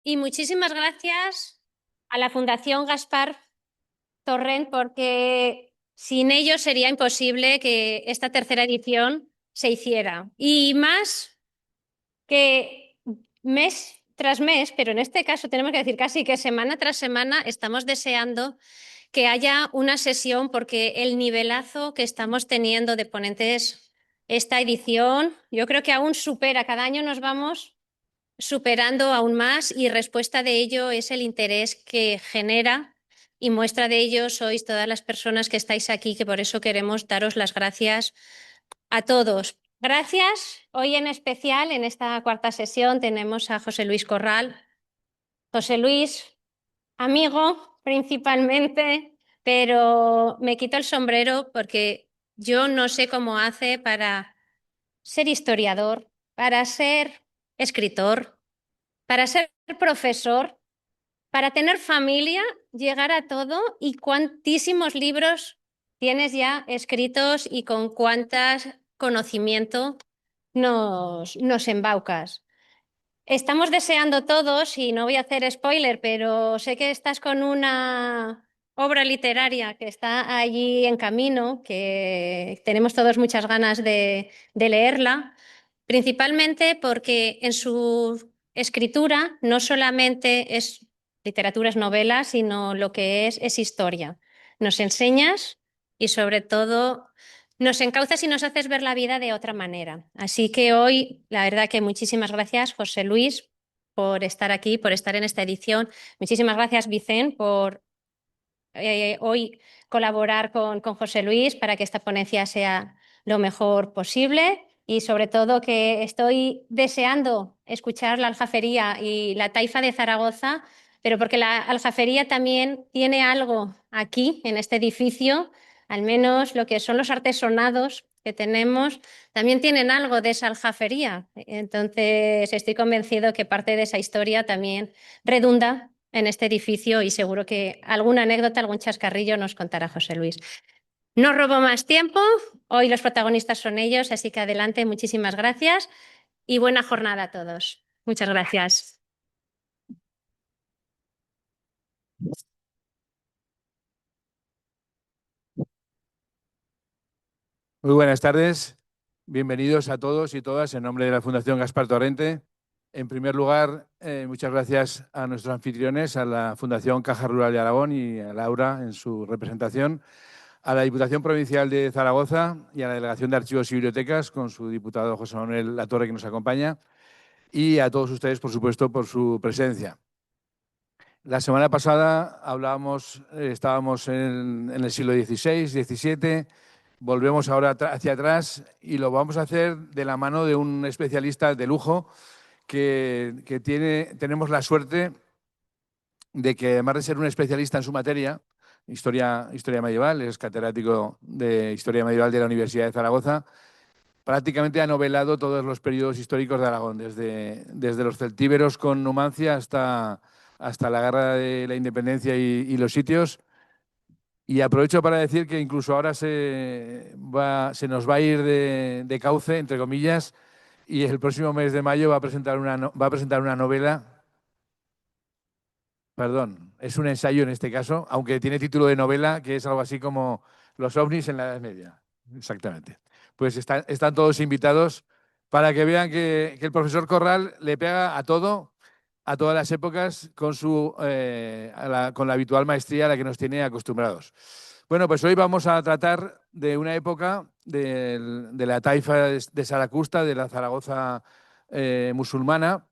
Y muchísimas gracias a la Fundación Gaspar Torrent, porque sin ellos sería imposible que esta tercera edición se hiciera. Y más que mes tras mes, pero en este caso tenemos que decir casi que semana tras semana estamos deseando que haya una sesión, porque el nivelazo que estamos teniendo de ponentes esta edición, yo creo que aún supera, cada año nos vamos superando aún más, y respuesta de ello es el interés que genera, y muestra de ello sois todas las personas que estáis aquí, que por eso queremos daros las gracias a todos. Gracias. Hoy en especial, en esta cuarta sesión, tenemos a José Luis Corral. José Luis, amigo principalmente, pero me quito el sombrero porque yo no sé cómo hace para ser historiador, para ser escritor, para ser profesor, para tener familia, llegar a todo, y cuantísimos libros tienes ya escritos y con cuántas conocimiento nos embaucas. Estamos deseando todos, y no voy a hacer spoiler, pero sé que estás con una obra literaria que está allí en camino, que tenemos todos muchas ganas de leerla, principalmente porque en su escritura no solamente es literatura, es novela, sino lo que es historia. Nos enseñas y sobre todo nos encauzas y nos haces ver la vida de otra manera. Así que hoy, la verdad que muchísimas gracias, José Luis, por estar aquí, por estar en esta edición. Muchísimas gracias, Vicente, por hoy colaborar con José Luis para que esta ponencia sea lo mejor posible. Y sobre todo que estoy deseando escuchar la Aljafería y la Taifa de Zaragoza, pero porque la Aljafería también tiene algo aquí, en este edificio, al menos lo que son los artesonados que tenemos, también tienen algo de esa Aljafería. Entonces estoy convencido que parte de esa historia también redunda en este edificio, y seguro que alguna anécdota, algún chascarrillo nos contará José Luis. No robo más tiempo, hoy los protagonistas son ellos, así que adelante, muchísimas gracias y buena jornada a todos. Muchas gracias. Muy buenas tardes, bienvenidos a todos y todas en nombre de la Fundación Gaspar Torrente. En primer lugar, muchas gracias a nuestros anfitriones, a la Fundación Caja Rural de Aragón y a Laura en su representación, a la Diputación Provincial de Zaragoza y a la Delegación de Archivos y Bibliotecas con su diputado José Manuel Latorre, que nos acompaña, y a todos ustedes, por supuesto, por su presencia. La semana pasada estábamos en el siglo XVI, XVII. Volvemos ahora hacia atrás y lo vamos a hacer de la mano de un especialista de lujo tenemos la suerte de que, además de ser un especialista en su materia, historia medieval, es catedrático de Historia Medieval de la Universidad de Zaragoza, prácticamente ha novelado todos los periodos históricos de Aragón, desde los celtíberos con Numancia hasta la Guerra de la Independencia y los sitios. Y aprovecho para decir que incluso ahora se nos va a ir de cauce, entre comillas, y el próximo mes de mayo va a presentar una novela. Perdón, es un ensayo en este caso, aunque tiene título de novela, que es algo así como Los ovnis en la Edad Media. Exactamente. Pues están todos invitados para que vean que el profesor Corral le pega a todo, a todas las épocas, con la habitual maestría a la que nos tiene acostumbrados. Bueno, pues hoy vamos a tratar de una época de la taifa de Saracusta, de la Zaragoza musulmana,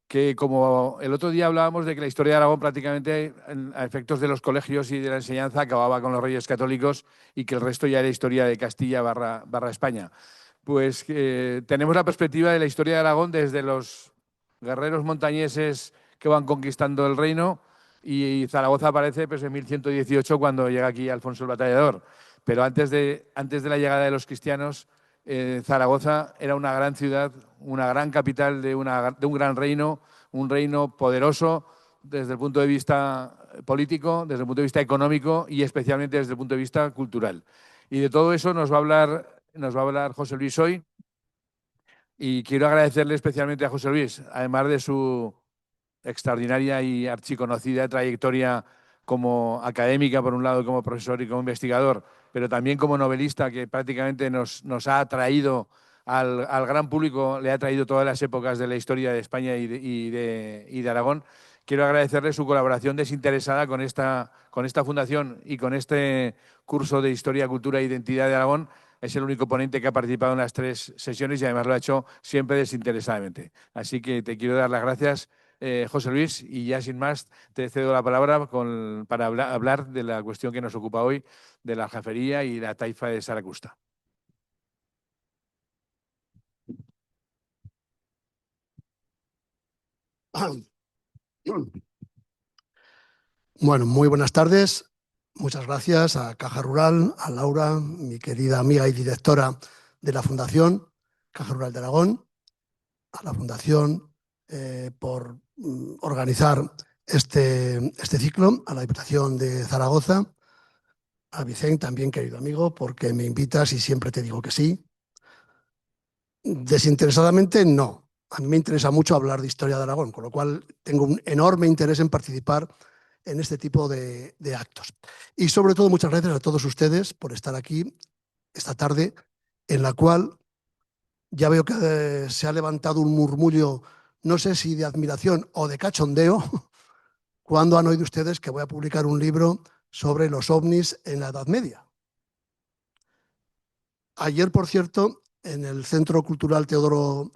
que, como el otro día hablábamos de que la historia de Aragón prácticamente, a efectos de los colegios y de la enseñanza, acababa con los reyes católicos y que el resto ya era historia de Castilla barra España. Pues tenemos la perspectiva de la historia de Aragón desde los guerreros montañeses que van conquistando el reino, y Zaragoza aparece pues en 1118 cuando llega aquí Alfonso el Batallador. Pero antes de la llegada de los cristianos, Zaragoza era una gran ciudad, una gran capital de un gran reino, un reino poderoso desde el punto de vista político, desde el punto de vista económico y especialmente desde el punto de vista cultural. Y de todo eso nos va a hablar José Luis hoy. Y quiero agradecerle especialmente a José Luis, además de su extraordinaria y archiconocida trayectoria como académica, por un lado, como profesor y como investigador, pero también como novelista, que prácticamente nos ha traído al gran público, le ha traído todas las épocas de la historia de España y de Aragón. Quiero agradecerle su colaboración desinteresada con esta fundación y con este curso de Historia, Cultura e Identidad de Aragón. Es el único ponente que ha participado en las 3 sesiones y además lo ha hecho siempre desinteresadamente. Así que te quiero dar las gracias, José Luis, y ya sin más te cedo la palabra para hablar de la cuestión que nos ocupa hoy, de la aljafería y la taifa de Saracusta. Bueno, muy buenas tardes. Muchas gracias a Caja Rural, a Laura, mi querida amiga y directora de la Fundación Caja Rural de Aragón, a la Fundación por organizar este ciclo, a la Diputación de Zaragoza, a Vicente, también querido amigo, porque me invitas y siempre te digo que sí. Desinteresadamente, no. A mí me interesa mucho hablar de historia de Aragón, con lo cual tengo un enorme interés en participar en este tipo de actos. Y sobre todo, muchas gracias a todos ustedes por estar aquí esta tarde, en la cual ya veo que se ha levantado un murmullo, no sé si de admiración o de cachondeo, cuando han oído ustedes que voy a publicar un libro sobre los ovnis en la Edad Media. Ayer, por cierto, en el Centro Cultural Teodoro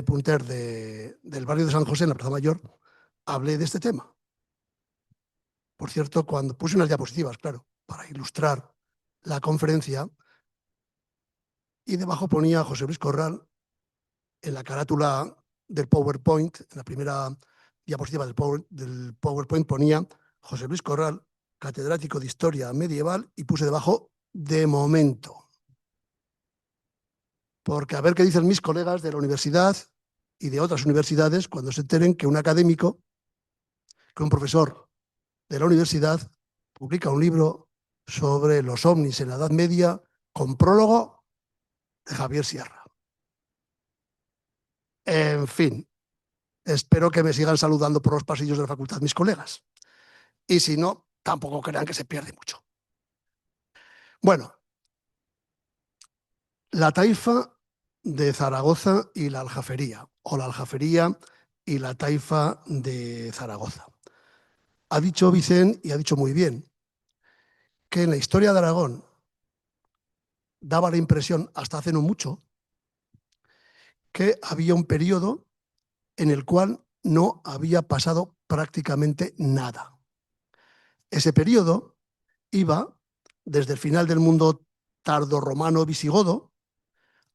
Punter del barrio de San José, en la Plaza Mayor, hablé de este tema. Por cierto, cuando puse unas diapositivas, claro, para ilustrar la conferencia, y debajo ponía José Luis Corral en la carátula del PowerPoint, en la primera diapositiva del PowerPoint ponía José Luis Corral, catedrático de Historia Medieval, y puse debajo de momento. Porque a ver qué dicen mis colegas de la universidad y de otras universidades cuando se enteren que un académico, que un profesor de la universidad publica un libro sobre los ovnis en la Edad Media con prólogo de Javier Sierra. En fin, espero que me sigan saludando por los pasillos de la facultad mis colegas. Y si no, tampoco crean que se pierde mucho. Bueno, la taifa de Zaragoza y la aljafería, o la aljafería y la taifa de Zaragoza. Ha dicho Vicente, y ha dicho muy bien, que en la historia de Aragón daba la impresión, hasta hace no mucho, que había un periodo en el cual no había pasado prácticamente nada. Ese periodo iba desde el final del mundo tardorromano visigodo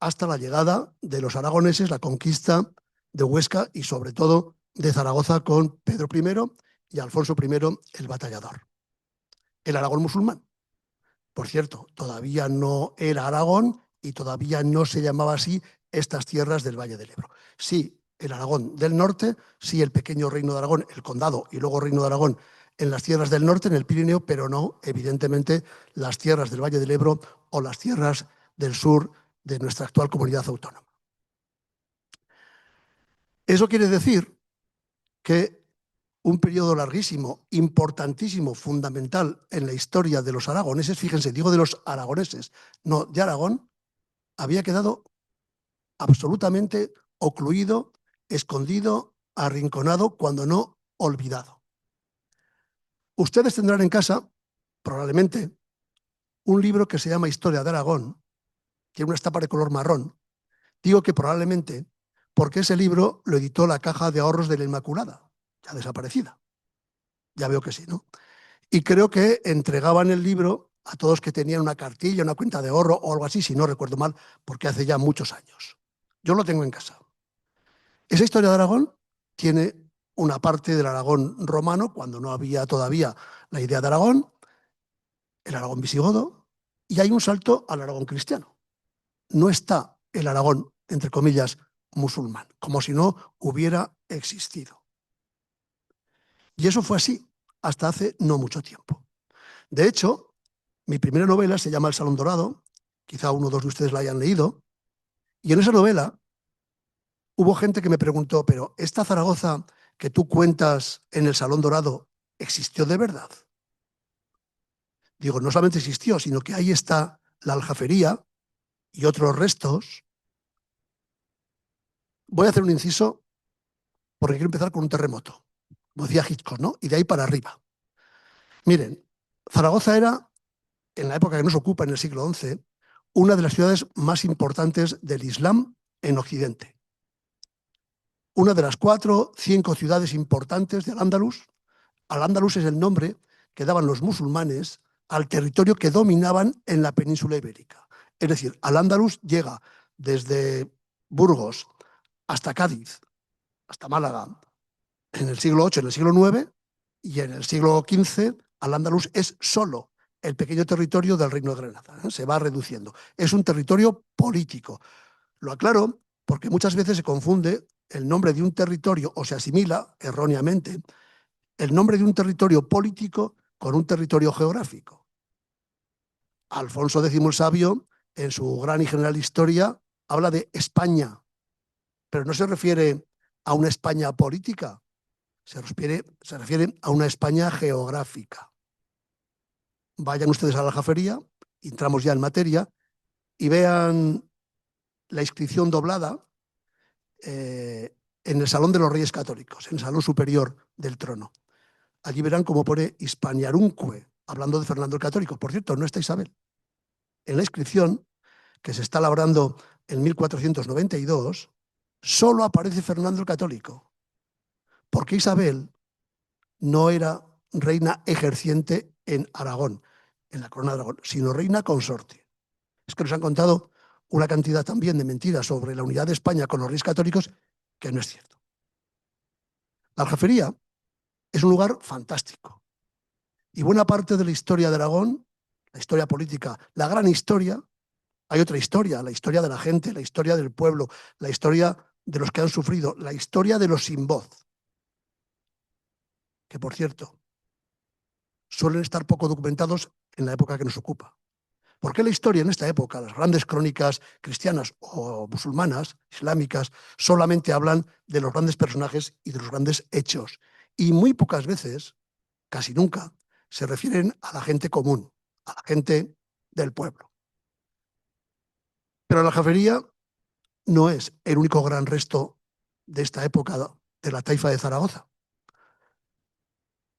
hasta la llegada de los aragoneses, la conquista de Huesca y sobre todo de Zaragoza con Pedro I y Alfonso I el Batallador. El Aragón musulmán. Por cierto, todavía no era Aragón y todavía no se llamaba así estas tierras del Valle del Ebro. Sí, el Aragón del norte, sí el pequeño reino de Aragón, el condado y luego reino de Aragón en las tierras del norte, en el Pirineo, pero no, evidentemente, las tierras del Valle del Ebro o las tierras del sur de nuestra actual comunidad autónoma. Eso quiere decir que un periodo larguísimo, importantísimo, fundamental en la historia de los aragoneses, fíjense, digo de los aragoneses, no de Aragón, había quedado absolutamente ocluido, escondido, arrinconado, cuando no olvidado. Ustedes tendrán en casa, probablemente, un libro que se llama Historia de Aragón, tiene una estampa de color marrón. Digo que probablemente porque ese libro lo editó la Caja de Ahorros de la Inmaculada, ya desaparecida. Ya veo que sí, ¿no? Y creo que entregaban el libro a todos que tenían una cartilla, una cuenta de ahorro o algo así, si no recuerdo mal, porque hace ya muchos años. Yo lo tengo en casa. Esa historia de Aragón tiene una parte del Aragón romano, cuando no había todavía la idea de Aragón, el Aragón visigodo, y hay un salto al Aragón cristiano. No está el Aragón, entre comillas, musulmán, como si no hubiera existido. Y eso fue así hasta hace no mucho tiempo. De hecho, mi primera novela se llama El Salón Dorado, quizá uno o dos de ustedes la hayan leído, y en esa novela hubo gente que me preguntó, pero ¿esta Zaragoza que tú cuentas en el Salón Dorado existió de verdad? Digo, no solamente existió, sino que ahí está la Aljafería y otros restos. Voy a hacer un inciso porque quiero empezar con un terremoto, como decía Hitchcock, ¿no? Y de ahí para arriba. Miren, Zaragoza era, en la época que nos ocupa, en el siglo XI, una de las ciudades más importantes del Islam en Occidente. Una de las 4 o 5 ciudades importantes de Al-Ándalus. Al-Ándalus es el nombre que daban los musulmanes al territorio que dominaban en la península ibérica. Es decir, Al-Ándalus llega desde Burgos hasta Cádiz, hasta Málaga, en el siglo VIII, en el siglo IX, y en el siglo XV Al-Ándalus es solo el pequeño territorio del Reino de Granada. Se va reduciendo. Es un territorio político. Lo aclaro porque muchas veces se confunde el nombre de un territorio, o se asimila erróneamente el nombre de un territorio político con un territorio geográfico. Alfonso X el Sabio, en su gran y general historia, habla de España, pero no se refiere a una España política, se refiere a una España geográfica. Vayan ustedes a la Aljafería, entramos ya en materia, y vean la inscripción doblada en el Salón de los Reyes Católicos, en el Salón Superior del Trono. Allí verán cómo pone Hispaniarunque, hablando de Fernando el Católico. Por cierto, no está Isabel. En la inscripción, que se está labrando en 1492, solo aparece Fernando el Católico, porque Isabel no era reina ejerciente en Aragón, en la corona de Aragón, sino reina consorte. Es que nos han contado una cantidad también de mentiras sobre la unidad de España con los reyes católicos que no es cierto. La Aljafería es un lugar fantástico. Y buena parte de la historia de Aragón, la historia política, la gran historia, hay otra historia, la historia de la gente, la historia del pueblo, la historia de los que han sufrido, la historia de los sin voz, que por cierto, suelen estar poco documentados en la época que nos ocupa. ¿Por qué la historia en esta época, las grandes crónicas cristianas o musulmanas, islámicas, solamente hablan de los grandes personajes y de los grandes hechos? Y muy pocas veces, casi nunca, se refieren a la gente común, a la gente del pueblo. Pero la Aljafería no es el único gran resto de esta época de la taifa de Zaragoza.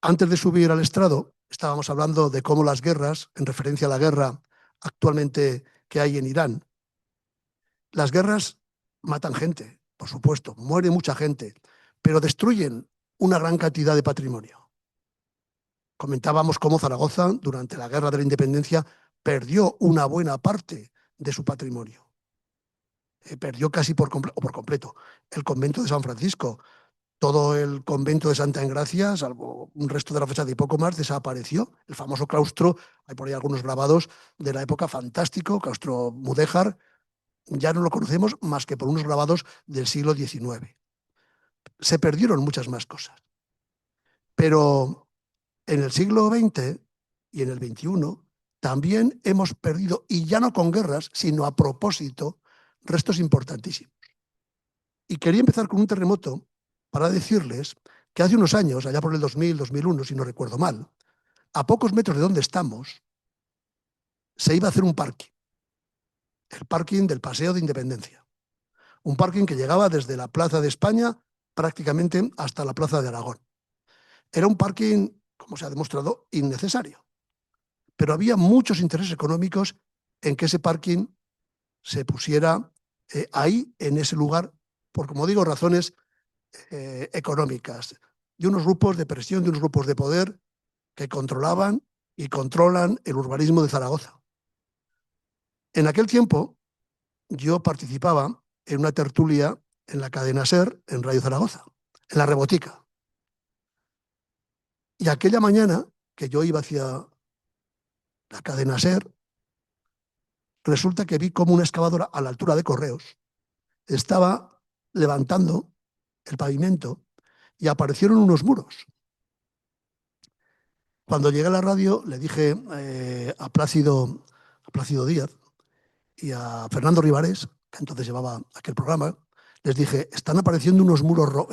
Antes de subir al estrado, estábamos hablando de cómo las guerras, en referencia a la guerra actualmente que hay en Irán, las guerras matan gente, por supuesto, muere mucha gente, pero destruyen una gran cantidad de patrimonio. Comentábamos cómo Zaragoza, durante la Guerra de la Independencia, perdió una buena parte de su patrimonio. Perdió casi por completo el convento de San Francisco. Todo el convento de Santa Engracia, salvo un resto de la fachada y poco más, desapareció. El famoso claustro, hay por ahí algunos grabados de la época, fantástico, claustro mudéjar, ya no lo conocemos más que por unos grabados del siglo XIX. Se perdieron muchas más cosas. Pero en el siglo XX y en el XXI también hemos perdido, y ya no con guerras, sino a propósito, restos importantísimos. Y quería empezar con un terremoto para decirles que hace unos años, allá por el 2000, 2001, si no recuerdo mal, a pocos metros de donde estamos, se iba a hacer un parking. El parking del Paseo de Independencia. Un parking que llegaba desde la Plaza de España prácticamente hasta la Plaza de Aragón. Era un parking, como se ha demostrado, innecesario. Pero había muchos intereses económicos en que ese parking se pusiera ahí, en ese lugar, por, como digo, razones económicas, de unos grupos de presión, de unos grupos de poder que controlaban y controlan el urbanismo de Zaragoza. En aquel tiempo yo participaba en una tertulia en la cadena SER, en Radio Zaragoza, en la Rebotica. Y aquella mañana que yo iba hacia la cadena SER, resulta que vi como una excavadora a la altura de Correos estaba levantando el pavimento y aparecieron unos muros. Cuando llegué a la radio le dije a Plácido Díaz y a Fernando Rivares, que entonces llevaba aquel programa, les dije, están apareciendo unos muros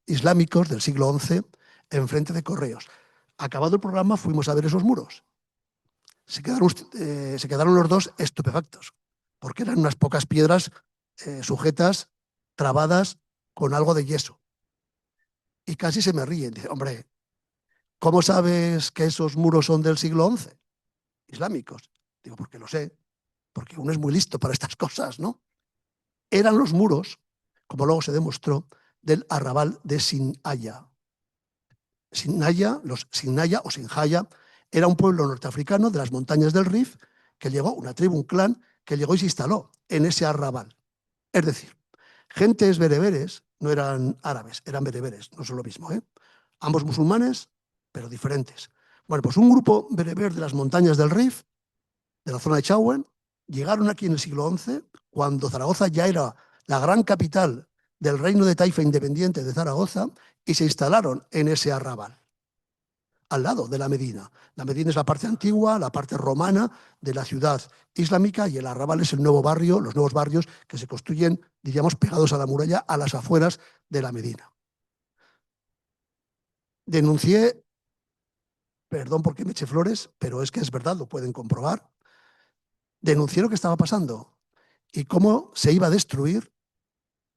islámicos del siglo XI enfrente de Correos. Acabado el programa, fuimos a ver esos muros. Se quedaron los dos estupefactos, porque eran unas pocas piedras sujetas, trabadas con algo de yeso. Y casi se me ríen. Dice, hombre, ¿cómo sabes que esos muros son del siglo XI, islámicos? Digo, porque lo sé, porque uno es muy listo para estas cosas, ¿no? Eran los muros, como luego se demostró, del arrabal de Sinhaya. Los Sinhaya o Sinhaya era un pueblo norteafricano de las montañas del Rif que llegó, una tribu, un clan, que llegó y se instaló en ese arrabal. Es decir, gentes bereberes, no eran árabes, eran bereberes, no son lo mismo, ¿eh? Ambos musulmanes, pero diferentes. Bueno, pues un grupo bereber de las montañas del Rif, de la zona de Chauen, llegaron aquí en el siglo XI, cuando Zaragoza ya era la gran capital del reino de Taifa independiente de Zaragoza, y se instalaron en ese arrabal, al lado de la Medina. La Medina es la parte antigua, la parte romana de la ciudad islámica, y el arrabal es el nuevo barrio, los nuevos barrios que se construyen, diríamos, pegados a la muralla, a las afueras de la Medina. Denuncié, perdón porque me eché flores, pero es que es verdad, lo pueden comprobar, denuncié lo que estaba pasando y cómo se iba a destruir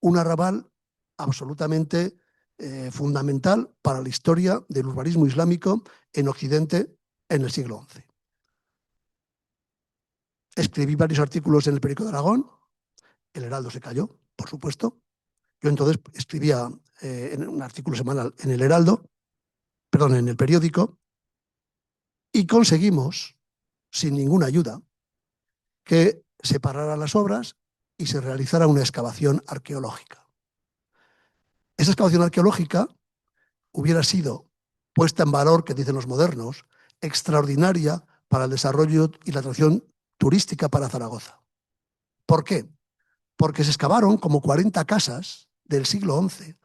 un arrabal absolutamente fundamental para la historia del urbanismo islámico en Occidente en el siglo XI. Escribí varios artículos en el Periódico de Aragón, el Heraldo se cayó, por supuesto. Yo entonces escribía en un artículo semanal en el Heraldo, perdón, en el periódico, y conseguimos, sin ninguna ayuda, que se pararan las obras y se realizara una excavación arqueológica. Esa excavación arqueológica hubiera sido puesta en valor, que dicen los modernos, extraordinaria para el desarrollo y la atracción turística para Zaragoza. ¿Por qué? Porque se excavaron como 40 casas del siglo XI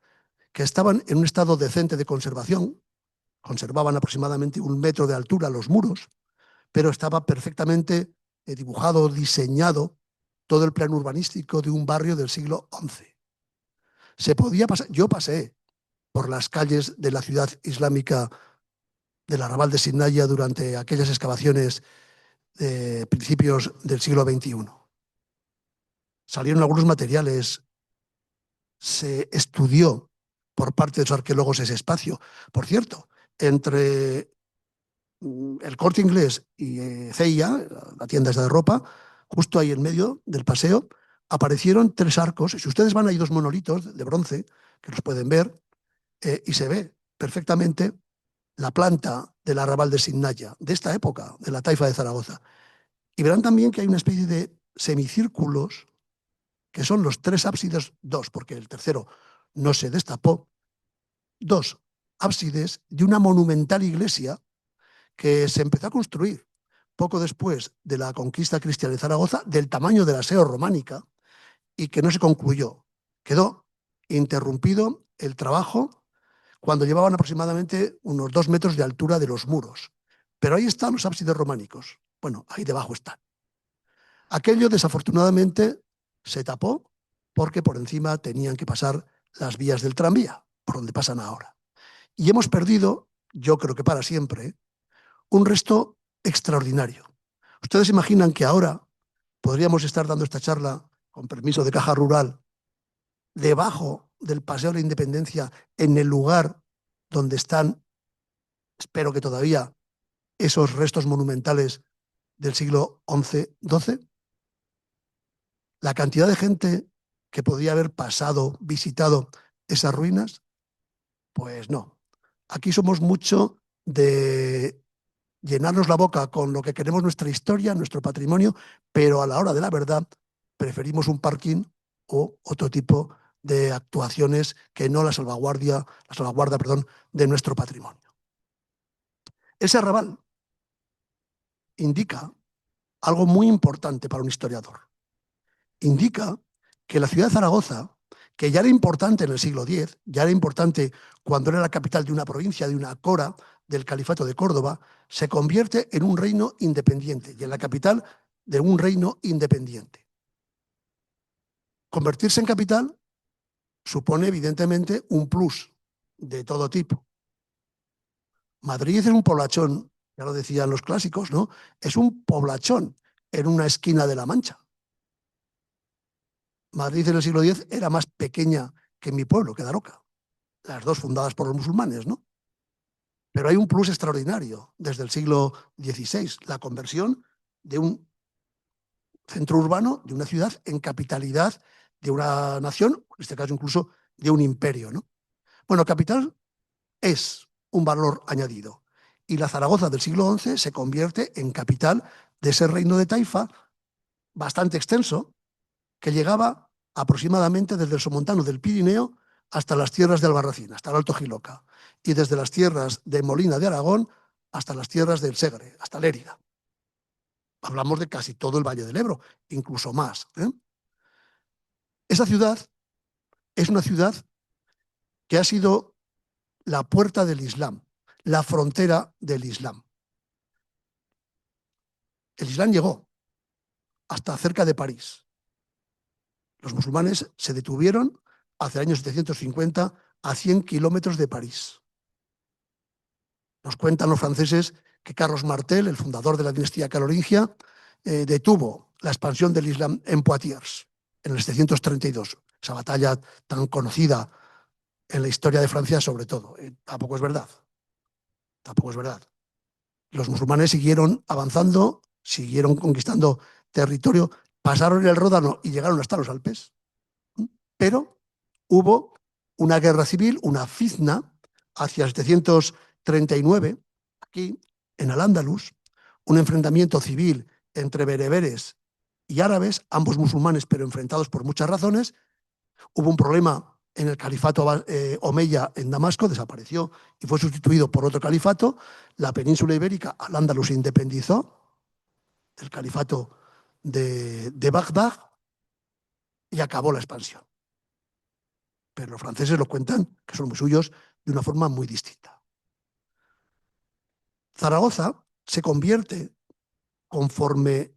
que estaban en un estado decente de conservación, conservaban aproximadamente 1 metro de altura los muros, pero estaba perfectamente dibujado, diseñado todo el plan urbanístico de un barrio del siglo XI. Se podía pasar, yo pasé por las calles de la ciudad islámica del arrabal de Sinhaya durante aquellas excavaciones de principios del siglo XXI. Salieron algunos materiales, se estudió por parte de los arqueólogos ese espacio. Por cierto, entre el Corte Inglés y CIA, la tienda esa de ropa, justo ahí en medio del paseo, aparecieron 3 arcos. Si ustedes van, hay 2 monolitos de bronce, que los pueden ver, y se ve perfectamente la planta del arrabal de Sinhaya, de esta época, de la taifa de Zaragoza. Y verán también que hay una especie de semicírculos, que son los 3 ábsides, 2, porque el tercero no se destapó, 2 ábsides de una monumental iglesia que se empezó a construir poco después de la conquista cristiana de Zaragoza, del tamaño de la seo románica, y que no se concluyó. Quedó interrumpido el trabajo cuando llevaban aproximadamente unos 2 metros de altura de los muros. Pero ahí están los ábsides románicos. Bueno, ahí debajo están. Aquello, desafortunadamente, se tapó porque por encima tenían que pasar las vías del tranvía, por donde pasan ahora. Y hemos perdido, yo creo que para siempre, un resto extraordinario. Ustedes imaginan que ahora podríamos estar dando esta charla, con permiso de Caja Rural, debajo del Paseo de la Independencia, en el lugar donde están, espero que todavía, esos restos monumentales del siglo XI-XII. La cantidad de gente que podría haber pasado, visitado esas ruinas, pues no. Aquí somos mucho de llenarnos la boca con lo que queremos, nuestra historia, nuestro patrimonio, pero a la hora de la verdad preferimos un parking o otro tipo de actuaciones que no la salvaguarda, de nuestro patrimonio. Ese arrabal indica algo muy importante para un historiador. Indica que la ciudad de Zaragoza, que ya era importante en el siglo X, ya era importante cuando era la capital de una provincia, de una cora del Califato de Córdoba, se convierte en un reino independiente y en la capital de un reino independiente. Convertirse en capital supone evidentemente un plus de todo tipo. Madrid es un poblachón, ya lo decían los clásicos, ¿no? Es un poblachón en una esquina de La Mancha. Madrid en el siglo X era más pequeña que mi pueblo, que Daroca. Las dos fundadas por los musulmanes, ¿no? Pero hay un plus extraordinario desde el siglo XVI, la conversión de un centro urbano, de una ciudad, en capitalidad de una nación, en este caso incluso de un imperio, ¿no? Bueno, capital es un valor añadido. Y la Zaragoza del siglo XI se convierte en capital de ese reino de Taifa bastante extenso, que llegaba aproximadamente desde el somontano del Pirineo hasta las tierras de Albarracín, hasta el Alto Jiloca, y desde las tierras de Molina de Aragón hasta las tierras del Segre, hasta Lérida. Hablamos de casi todo el Valle del Ebro, incluso más. Esa ciudad es una ciudad que ha sido la puerta del Islam, la frontera del Islam. El Islam llegó hasta cerca de París. Los musulmanes se detuvieron hacia el año 750 a 100 kilómetros de París. Nos cuentan los franceses que Carlos Martel, el fundador de la dinastía carolingia, detuvo la expansión del Islam en Poitiers en el 732, esa batalla tan conocida en la historia de Francia sobre todo. Tampoco es verdad. Tampoco es verdad. Los musulmanes siguieron avanzando, siguieron conquistando territorio, pasaron el Ródano y llegaron hasta los Alpes. Pero hubo una guerra civil, una fitna, hacia 739, aquí en Al-Ándalus, un enfrentamiento civil entre bereberes y árabes, ambos musulmanes, pero enfrentados por muchas razones. Hubo un problema en el califato omeya en Damasco, desapareció y fue sustituido por otro califato. La península ibérica, Al-Ándalus, se independizó del califato de Bagdad y acabó la expansión. Pero los franceses lo cuentan, que son muy suyos, de una forma muy distinta. Zaragoza se convierte, conforme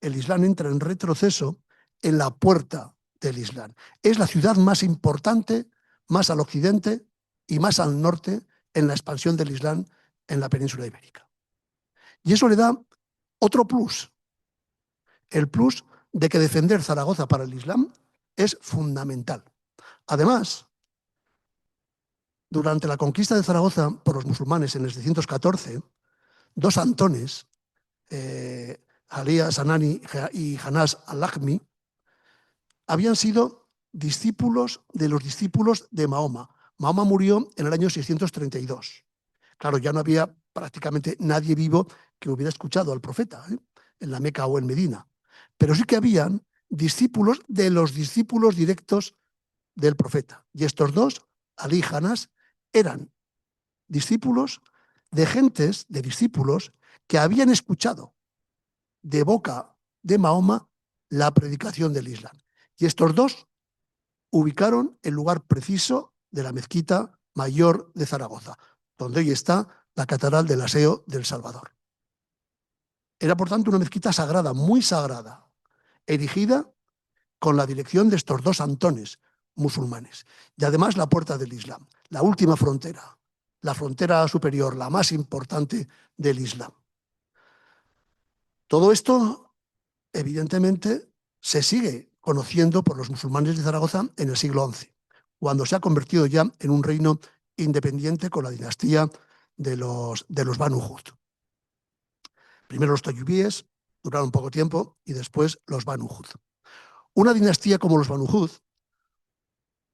el Islam entra en retroceso, en la puerta del Islam. Es la ciudad más importante, más al occidente y más al norte en la expansión del Islam en la península ibérica. Y eso le da otro plus, el plus de que defender Zaragoza para el Islam es fundamental. Además, durante la conquista de Zaragoza por los musulmanes en el 714, dos Antones, Ali Sanani y Hanás al-Lahmi, habían sido discípulos de los discípulos de Mahoma. Mahoma murió en el año 632. Claro, ya no había prácticamente nadie vivo que hubiera escuchado al profeta, en la Meca o en Medina. Pero sí que habían discípulos de los discípulos directos del profeta. Y estos dos, Ali y Hanás, eran discípulos de gentes, de discípulos, que habían escuchado de boca de Mahoma la predicación del Islam. Y estos dos ubicaron el lugar preciso de la mezquita mayor de Zaragoza, donde hoy está la Catedral del Aseo del Salvador. Era, por tanto, una mezquita sagrada, muy sagrada, erigida con la dirección de estos dos Antones musulmanes. Y además la puerta del Islam, la última frontera, la frontera superior, la más importante del Islam. Todo esto, evidentemente, se sigue conociendo por los musulmanes de Zaragoza en el siglo XI, cuando se ha convertido ya en un reino independiente con la dinastía de los Banu Hud. Primero los Toyubíes, duraron poco tiempo, y después los Banu Hud. Una dinastía como los Banu Hud,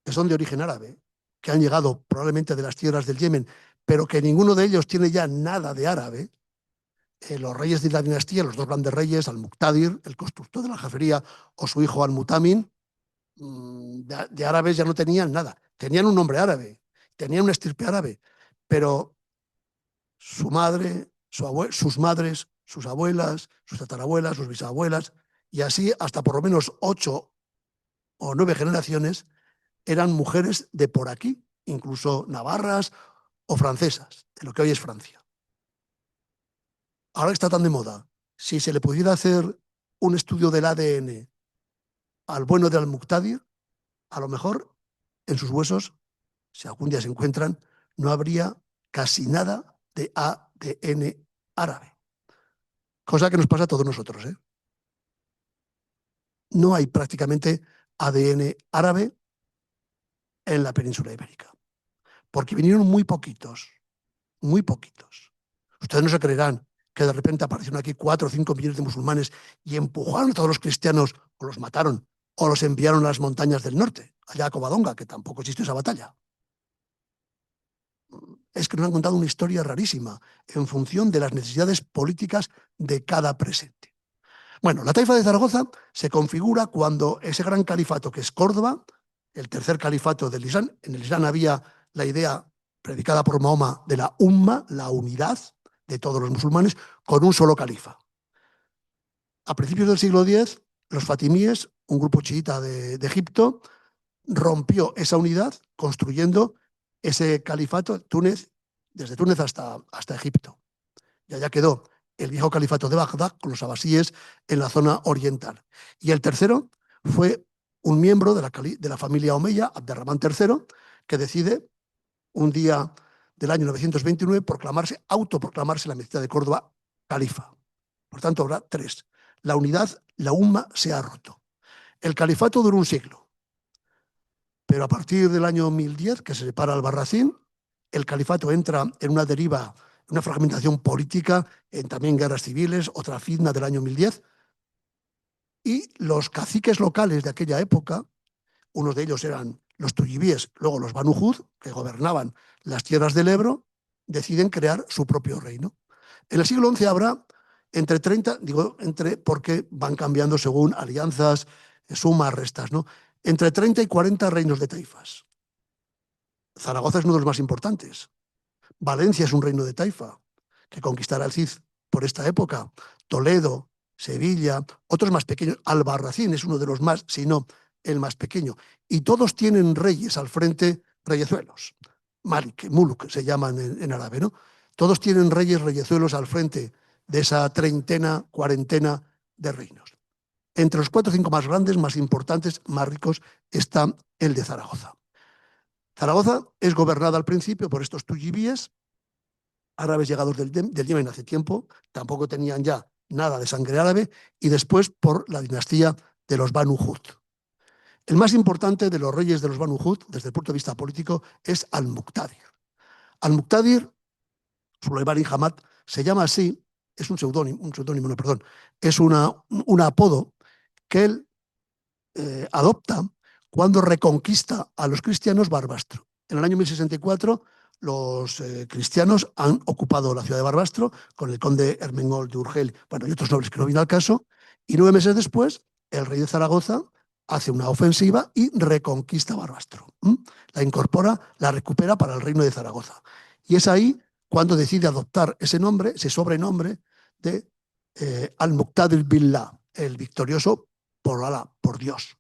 que son de origen árabe, que han llegado probablemente de las tierras del Yemen, pero que ninguno de ellos tiene ya nada de árabe. Los reyes de la dinastía, los dos grandes reyes, Al-Muqtadir, el constructor de la Jafería, o su hijo Al-Mutamin, de árabes ya no tenían nada. Tenían un nombre árabe, tenían una estirpe árabe, pero su madre, sus madres, sus abuelas, sus tatarabuelas, sus bisabuelas, y así hasta por lo menos 8 o 9 generaciones eran mujeres de por aquí, incluso navarras o francesas, de lo que hoy es Francia. Ahora que está tan de moda, si se le pudiera hacer un estudio del ADN al bueno de Al-Muqtadir, a lo mejor en sus huesos si algún día se encuentran, no habría casi nada de ADN árabe. Cosa que nos pasa a todos nosotros, ¿eh? No hay prácticamente ADN árabe en la península ibérica, porque vinieron muy poquitos, muy poquitos. Ustedes no se creerán que de repente aparecieron aquí 4 o 5 millones de musulmanes y empujaron a todos los cristianos, o los mataron, o los enviaron a las montañas del norte, allá a Covadonga, que tampoco existió esa batalla. Es que nos han contado una historia rarísima en función de las necesidades políticas de cada presente. Bueno, la taifa de Zaragoza se configura cuando ese gran califato que es Córdoba, el tercer califato del Islam, en el Islam había la idea predicada por Mahoma de la umma, la unidad de todos los musulmanes, con un solo califa. A principios del siglo X, los fatimíes, un grupo chiita de Egipto, rompió esa unidad construyendo ese califato, Túnez, desde Túnez hasta Egipto. Y allá quedó el viejo califato de Bagdad con los abasíes en la zona oriental. Y el tercero fue un miembro de la familia Omeya, Abderramán III, que decide un día del año 929 autoproclamarse la mezquita de Córdoba califa. Por tanto, habrá 3. La unidad, la umma, se ha roto. El califato duró un siglo. Pero a partir del año 1010, que se separa Albarracín, el califato entra en una deriva, una fragmentación política, en también guerras civiles, otra fitna del año 1010, y los caciques locales de aquella época, unos de ellos eran los tuyibíes, luego los Banu Hud, que gobernaban las tierras del Ebro, deciden crear su propio reino. En el siglo XI habrá entre 30, porque van cambiando según alianzas, sumas, restas, ¿no? Entre 30 y 40 reinos de taifas. Zaragoza es uno de los más importantes. Valencia es un reino de taifa que conquistará el Cid por esta época. Toledo, Sevilla, otros más pequeños. Albarracín es uno de los más, si no el más pequeño. Y todos tienen reyes al frente, reyezuelos. Malik, Muluk se llaman en árabe, ¿no? Todos tienen reyes, reyezuelos al frente de esa treintena, cuarentena de reinos. Entre los 4 o 5 más grandes, más importantes, más ricos, está el de Zaragoza. Zaragoza es gobernada al principio por estos tuyibíes, árabes llegados del Yemen hace tiempo, tampoco tenían ya nada de sangre árabe, y después por la dinastía de los Banu Hud. El más importante de los reyes de los Banu Hud, desde el punto de vista político, es Al-Muqtadir. Al-Muqtadir, Suleiman ibn Hamad, se llama así, es un seudónimo, es un apodo que él adopta cuando reconquista a los cristianos Barbastro. En el año 1064 los cristianos han ocupado la ciudad de Barbastro con el conde Ermengol de Urgel, bueno, y otros nobles que no vienen al caso, y 9 meses después el rey de Zaragoza hace una ofensiva y reconquista Barbastro. La incorpora, la recupera para el reino de Zaragoza. Y es ahí cuando decide adoptar ese nombre, ese sobrenombre de Al-Muqtadir Billah, el victorioso por Alá, por Dios.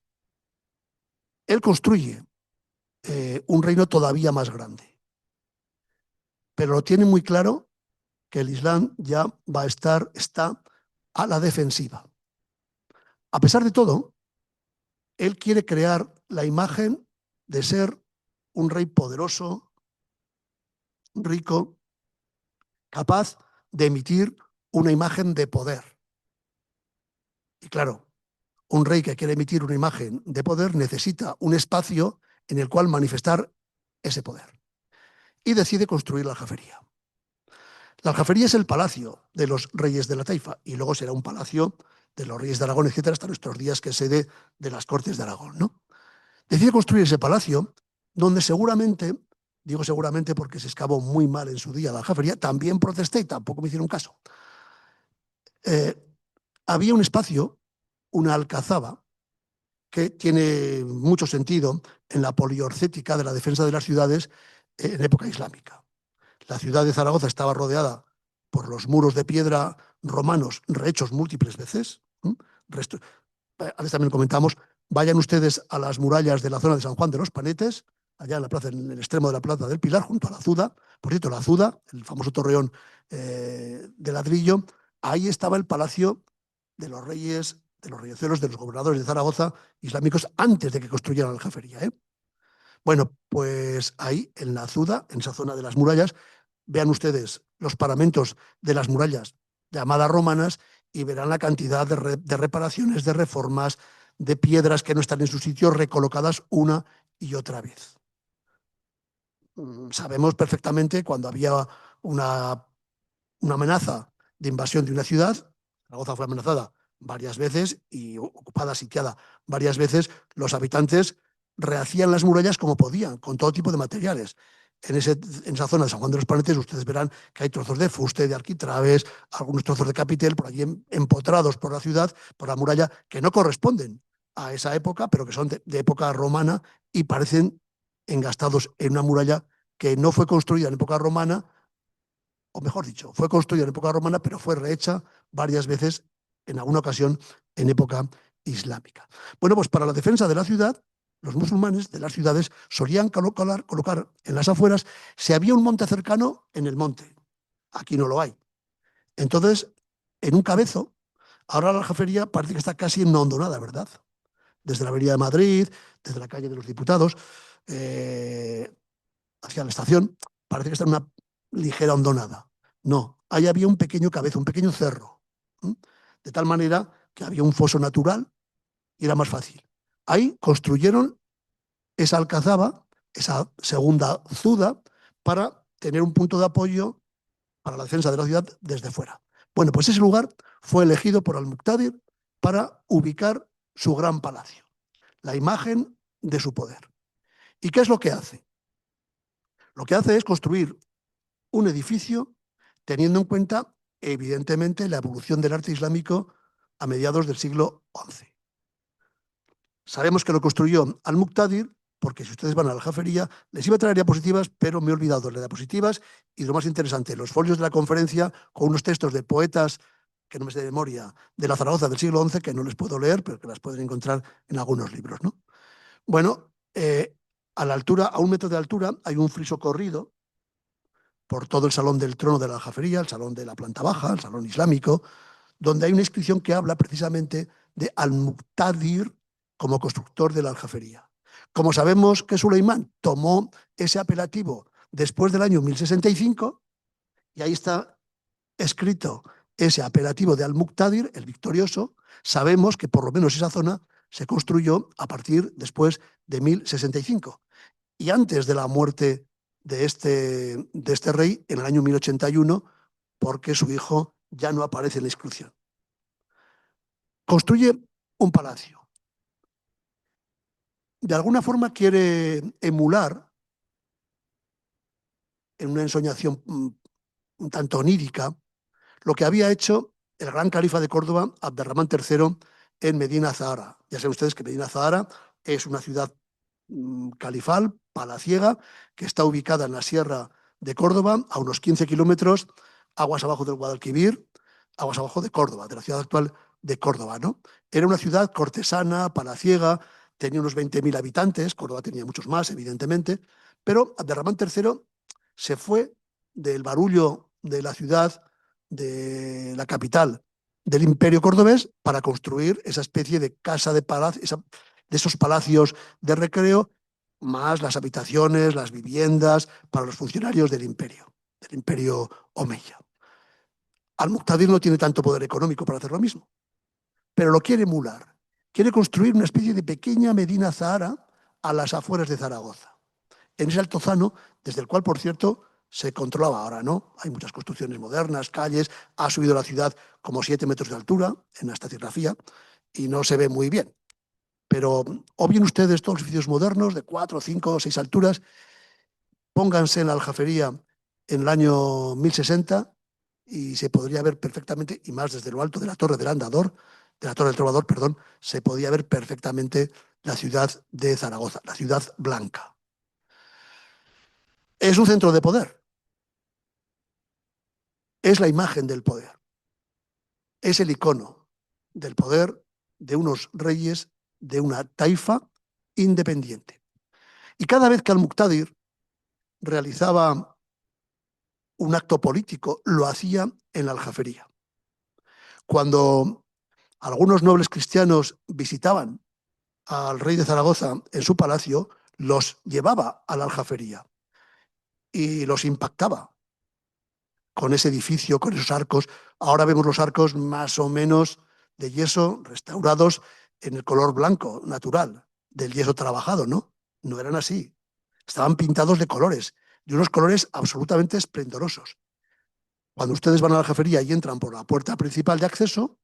Él construye un reino todavía más grande, pero lo tiene muy claro que el Islam ya está a la defensiva. A pesar de todo, él quiere crear la imagen de ser un rey poderoso, rico, capaz de emitir una imagen de poder. Y claro, un rey que quiere emitir una imagen de poder necesita un espacio en el cual manifestar ese poder. Y decide construir la aljafería. La aljafería es el palacio de los reyes de la taifa y luego será un palacio de los reyes de Aragón, etcétera, hasta nuestros días, que es sede de las Cortes de Aragón, ¿no? Decide construir ese palacio donde seguramente, digo seguramente porque se excavó muy mal en su día la aljafería, también protesté y tampoco me hicieron caso. Había un espacio, una alcazaba, que tiene mucho sentido en la poliorcética de la defensa de las ciudades en época islámica. La ciudad de Zaragoza estaba rodeada por los muros de piedra romanos rehechos múltiples veces. Antes también comentamos, vayan ustedes a las murallas de la zona de San Juan de los Panetes, allá en la plaza, en el extremo de la Plaza del Pilar, junto a la Azuda. Por cierto, la Azuda, el famoso torreón de ladrillo, ahí estaba el palacio de los reyes, de los reyezuelos, de los gobernadores de Zaragoza islámicos antes de que construyeran la aljafería. Bueno, pues ahí, en la Azuda, en esa zona de las murallas, vean ustedes los paramentos de las murallas llamadas romanas y verán la cantidad de reparaciones, de reformas, de piedras que no están en su sitio, recolocadas una y otra vez. Sabemos perfectamente cuando había una amenaza de invasión de una ciudad. Zaragoza fue amenazada varias veces y ocupada, sitiada varias veces. Los habitantes rehacían las murallas como podían, con todo tipo de materiales. En esa zona de San Juan de los Planetes ustedes verán que hay trozos de fuste, de arquitraves, algunos trozos de capitel por allí empotrados por la ciudad, por la muralla, que no corresponden a esa época, pero que son de época romana y parecen engastados en una muralla que no fue construida en época romana, o mejor dicho, fue construida en época romana, pero fue rehecha varias veces, en alguna ocasión, en época islámica. Bueno, pues para la defensa de la ciudad, los musulmanes de las ciudades solían colocar en las afueras, si había un monte cercano, en el monte. Aquí no lo hay. Entonces, en un cabezo, ahora la Aljafería parece que está casi en una hondonada, ¿verdad? Desde la Avenida de Madrid, desde la calle de los Diputados, hacia la estación, parece que está en una ligera hondonada. No, ahí había un pequeño cabezo, un pequeño cerro, ¿m? De tal manera que había un foso natural y era más fácil. Ahí construyeron esa alcazaba, esa segunda zuda, para tener un punto de apoyo para la defensa de la ciudad desde fuera. Bueno, pues ese lugar fue elegido por Al-Muqtadir para ubicar su gran palacio, la imagen de su poder. ¿Y qué es lo que hace? Lo que hace es construir un edificio teniendo en cuenta, evidentemente, la evolución del arte islámico a mediados del siglo XI. Sabemos que lo construyó Al-Muqtadir, porque si ustedes van a la Aljafería, les iba a traer diapositivas, pero me he olvidado de las diapositivas y lo más interesante, los folios de la conferencia con unos textos de poetas que no me sé de memoria, de la Zaragoza del siglo XI, que no les puedo leer, pero que las pueden encontrar en algunos libros, ¿no? Bueno, a la altura, a 1 metro de altura, hay un friso corrido por todo el salón del trono de la Aljafería, el salón de la planta baja, el salón islámico, donde hay una inscripción que habla precisamente de Al-Muqtadir como constructor de la Aljafería. Como sabemos que Suleimán tomó ese apelativo después del año 1065, y ahí está escrito ese apelativo de Al-Muqtadir, el victorioso, sabemos que por lo menos esa zona se construyó a partir después de 1065. Y antes de la muerte de este rey, en el año 1081, porque su hijo ya no aparece en la inscripción. Construye un palacio. De alguna forma quiere emular, en una ensoñación un tanto onírica, lo que había hecho el gran califa de Córdoba, Abderramán III, en Medina Zahara. Ya saben ustedes que Medina Zahara es una ciudad califal, palaciega, que está ubicada en la sierra de Córdoba, a unos 15 kilómetros, aguas abajo del Guadalquivir, aguas abajo de Córdoba, de la ciudad actual de Córdoba, ¿no? Era una ciudad cortesana, palaciega, tenía unos 20.000 habitantes, Córdoba tenía muchos más, evidentemente, pero Abderramán III se fue del barullo de la ciudad, de la capital del imperio cordobés, para construir esa especie de casa de palacio, de esos palacios de recreo, más las habitaciones, las viviendas para los funcionarios del imperio omeya. Al-Muqtadir no tiene tanto poder económico para hacer lo mismo, pero lo quiere emular. Quiere construir una especie de pequeña Medina Zahara a las afueras de Zaragoza, en ese altozano, desde el cual, por cierto, se controlaba. Ahora no, hay muchas construcciones modernas, calles, ha subido la ciudad como 7 metros de altura en la estacionografía y no se ve muy bien. Pero obvien ustedes todos los edificios modernos de 4, 5, 6 alturas, pónganse en la Aljafería en el año 1060 y se podría ver perfectamente, y más desde lo alto de la Torre del Andador, de la Torre del Trovador, perdón, se podía ver perfectamente la ciudad de Zaragoza, la ciudad blanca. Es un centro de poder. Es la imagen del poder. Es el icono del poder de unos reyes de una taifa independiente. Y cada vez que Al-Muqtadir realizaba un acto político, lo hacía en la Aljafería. Cuando algunos nobles cristianos visitaban al rey de Zaragoza en su palacio, los llevaba a la aljafería y los impactaba con ese edificio, con esos arcos. Ahora vemos los arcos más o menos de yeso restaurados en el color blanco natural del yeso trabajado, ¿no? No eran así. Estaban pintados de colores, de unos colores absolutamente esplendorosos. Cuando ustedes van a la aljafería y entran por la puerta principal de acceso,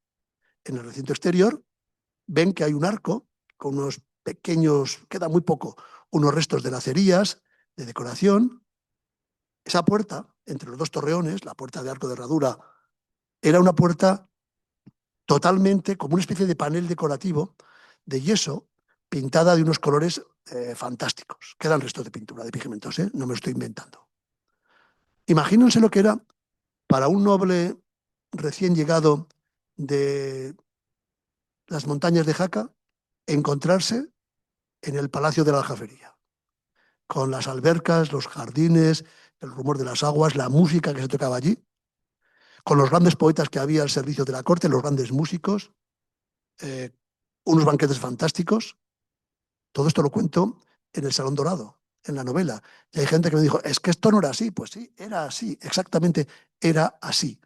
en el recinto exterior, ven que hay un arco con unos pequeños, queda muy poco, unos restos de lacerías, de decoración. Esa puerta, entre los dos torreones, la puerta de arco de herradura, era una puerta totalmente como una especie de panel decorativo de yeso pintada de unos colores fantásticos. Quedan restos de pintura, de pigmentos, no me lo estoy inventando. Imagínense lo que era para un noble recién llegado de las montañas de Jaca encontrarse en el Palacio de la Aljafería, con las albercas, los jardines, el rumor de las aguas, la música que se tocaba allí, con los grandes poetas que había al servicio de la corte, los grandes músicos, unos banquetes fantásticos. Todo esto lo cuento en El Salón Dorado, en la novela. Y hay gente que me dijo, es que esto no era así. Pues sí, era así, exactamente era así.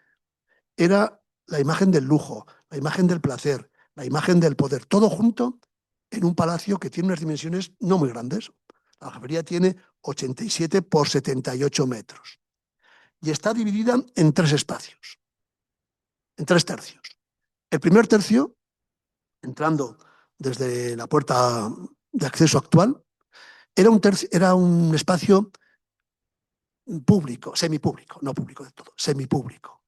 Era la imagen del lujo, la imagen del placer, la imagen del poder, todo junto en un palacio que tiene unas dimensiones no muy grandes. La aljafería tiene 87 por 78 metros y está dividida en tres espacios, en tres tercios. El primer tercio, entrando desde la puerta de acceso actual, era un espacio público, semipúblico, no público de todo, semipúblico.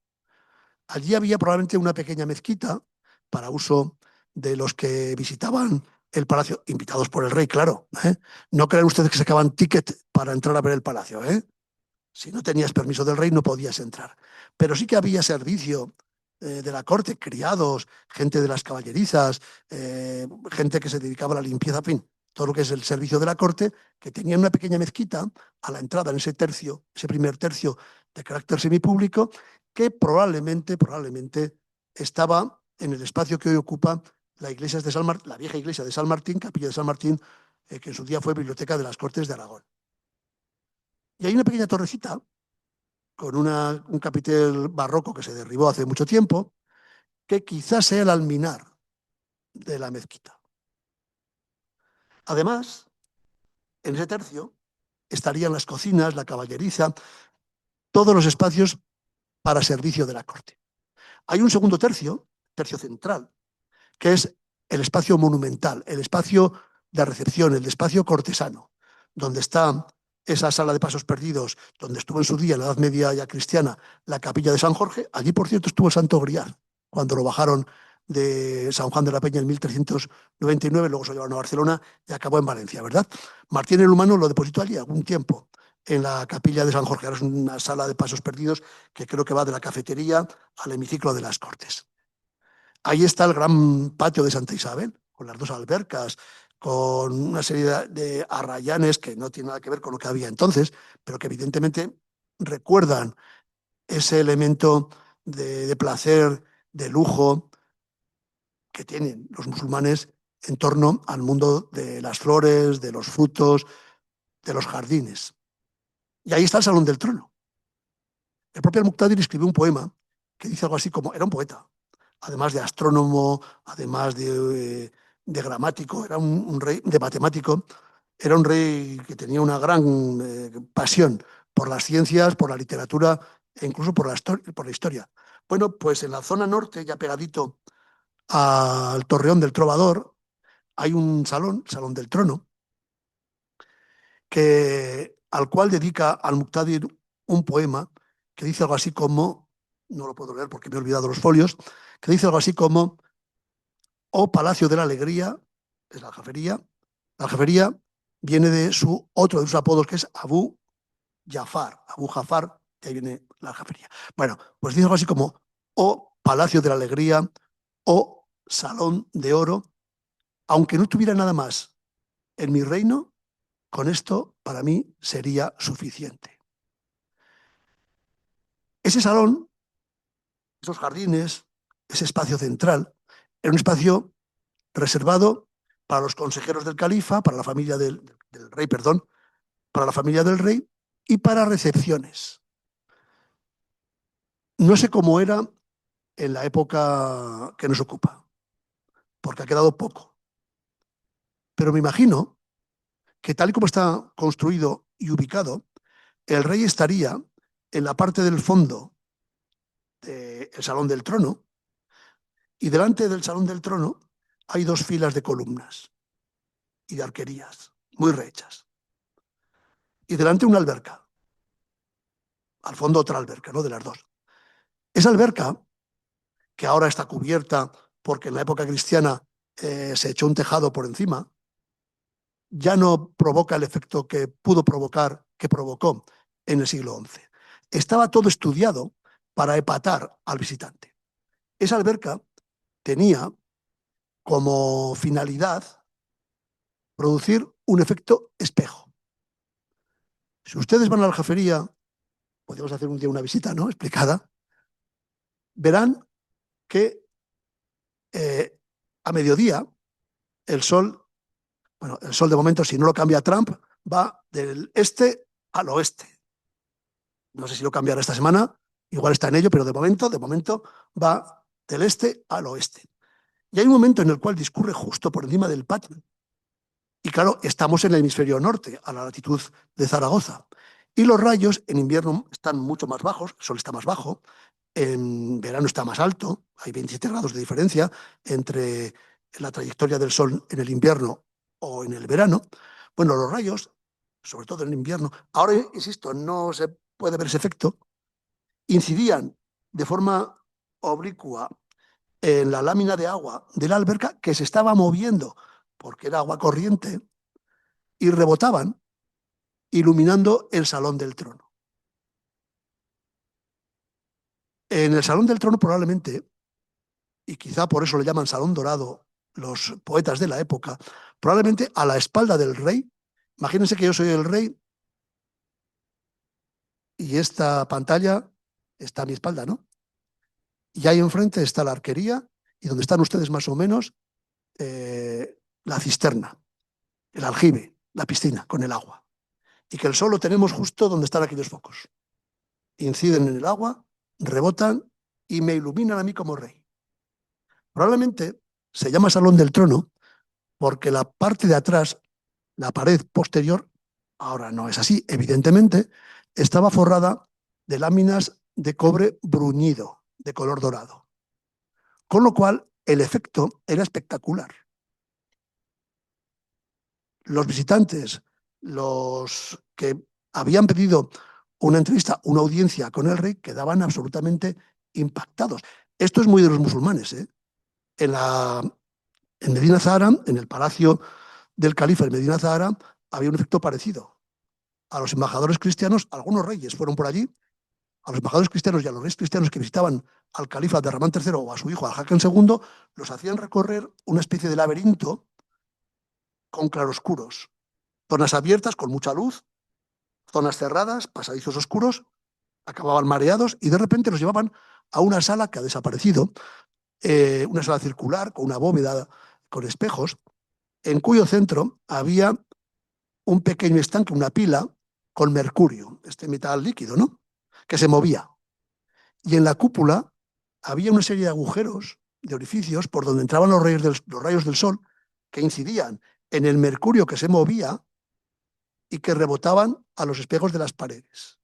Allí había probablemente una pequeña mezquita para uso de los que visitaban el palacio, invitados por el rey, claro. No crean ustedes que sacaban ticket para entrar a ver el palacio. Si no tenías permiso del rey no podías entrar. Pero sí que había servicio de la corte, criados, gente de las caballerizas, gente que se dedicaba a la limpieza, en fin, todo lo que es el servicio de la corte, que tenía una pequeña mezquita a la entrada en ese tercio, ese primer tercio de carácter semipúblico, que probablemente estaba en el espacio que hoy ocupa la iglesia de la vieja iglesia de San Martín, capilla de San Martín, que en su día fue biblioteca de las Cortes de Aragón. Y hay una pequeña torrecita con un capitel barroco que se derribó hace mucho tiempo, que quizás sea el alminar de la mezquita. Además, en ese tercio estarían las cocinas, la caballeriza, todos los espacios para servicio de la corte. Hay un segundo tercio, tercio central, que es el espacio monumental, el espacio de recepción, el espacio cortesano, donde está esa sala de pasos perdidos, donde estuvo en su día, en la Edad Media ya cristiana, la capilla de San Jorge. Allí, por cierto, estuvo el Santo Grial, cuando lo bajaron de San Juan de la Peña en 1399, luego se lo llevaron a Barcelona y acabó en Valencia, ¿verdad? Martín el Humano lo depositó allí algún tiempo, en la capilla de San Jorge. Ahora es una sala de pasos perdidos que creo que va de la cafetería al hemiciclo de las Cortes. Ahí está el gran patio de Santa Isabel, con las dos albercas, con una serie de arrayanes que no tienen nada que ver con lo que había entonces, pero que evidentemente recuerdan ese elemento de placer, de lujo que tienen los musulmanes en torno al mundo de las flores, de los frutos, de los jardines. Y ahí está el Salón del Trono. El propio Al-Muqtadir escribió un poema que dice algo así como, era un poeta, además de astrónomo, además de gramático, era un rey, de matemático, era un rey que tenía una gran pasión por las ciencias, por la literatura e incluso por la historia. Bueno, pues en la zona norte, ya pegadito al Torreón del Trovador, hay un salón, Salón del Trono, al cual dedica Al-Muqtadir un poema que dice algo así como, no lo puedo leer porque me he olvidado los folios, que dice algo así como, oh Palacio de la Alegría, es la aljafería. La aljafería viene de otro de sus apodos, que es Abu Jafar. Abu Jafar, de ahí viene la aljafería. Bueno, pues dice algo así como, oh Palacio de la Alegría, oh Salón de Oro, aunque no tuviera nada más en mi reino, con esto para mí sería suficiente. Ese salón, esos jardines, ese espacio central, era un espacio reservado para los consejeros del califa, para la familia del rey, perdón, para la familia del rey y para recepciones. No sé cómo era en la época que nos ocupa, porque ha quedado poco. Pero me imagino que tal y como está construido y ubicado, el rey estaría en la parte del fondo del Salón del Trono, y delante del Salón del Trono hay 2 filas de columnas y de arquerías muy rehechas. Y delante una alberca. Al fondo otra alberca, ¿no? De las 2. Esa alberca, que ahora está cubierta porque en la época cristiana se echó un tejado por encima, ya no provoca el efecto que pudo provocar, que provocó en el siglo XI. Estaba todo estudiado para epatar al visitante. Esa alberca tenía como finalidad producir un efecto espejo. Si ustedes van a la aljafería, podemos hacer un día una visita, ¿no? Explicada, verán que a mediodía el sol de momento, si no lo cambia Trump, va del este al oeste. No sé si lo cambiará esta semana, igual está en ello, pero de momento va del este al oeste. Y hay un momento en el cual discurre justo por encima del patio. Y claro, estamos en el hemisferio norte, a la latitud de Zaragoza. Y los rayos en invierno están mucho más bajos, el sol está más bajo, en verano está más alto, hay 27 grados de diferencia entre la trayectoria del sol en el invierno o en el verano. Bueno, los rayos, sobre todo en el invierno, ahora, insisto, no se puede ver ese efecto, incidían de forma oblicua en la lámina de agua de la alberca, que se estaba moviendo porque era agua corriente, y rebotaban, iluminando el Salón del Trono. En el Salón del Trono probablemente, y quizá por eso le llaman Salón Dorado los poetas de la época, probablemente a la espalda del rey. Imagínense que yo soy el rey y esta pantalla está a mi espalda, ¿no? Y ahí enfrente está la arquería y donde están ustedes más o menos la cisterna, el aljibe, la piscina con el agua. Y que el sol lo tenemos justo donde están aquellos focos. Inciden en el agua, rebotan y me iluminan a mí como rey. Probablemente se llama Salón del Trono porque la parte de atrás, la pared posterior, ahora no es así, evidentemente, estaba forrada de láminas de cobre bruñido, de color dorado. Con lo cual, el efecto era espectacular. Los visitantes, los que habían pedido una entrevista, una audiencia con el rey, quedaban absolutamente impactados. Esto es muy de los musulmanes, ¿eh? En Medina Zahara, en el palacio del califa en Medina Zahara, había un efecto parecido. A los embajadores cristianos, algunos reyes fueron por allí, a los embajadores cristianos y a los reyes cristianos que visitaban al califa de Ramán III o a su hijo, al Hakem II, los hacían recorrer una especie de laberinto con claroscuros, zonas abiertas con mucha luz, zonas cerradas, pasadizos oscuros, acababan mareados y de repente los llevaban a una sala que ha desaparecido, una sala circular con una bóveda con espejos, en cuyo centro había un pequeño estanque, una pila con mercurio, este metal líquido, ¿no? Que se movía. Y en la cúpula había una serie de agujeros, de orificios, por donde entraban los rayos del sol que incidían en el mercurio que se movía y que rebotaban a los espejos de las paredes.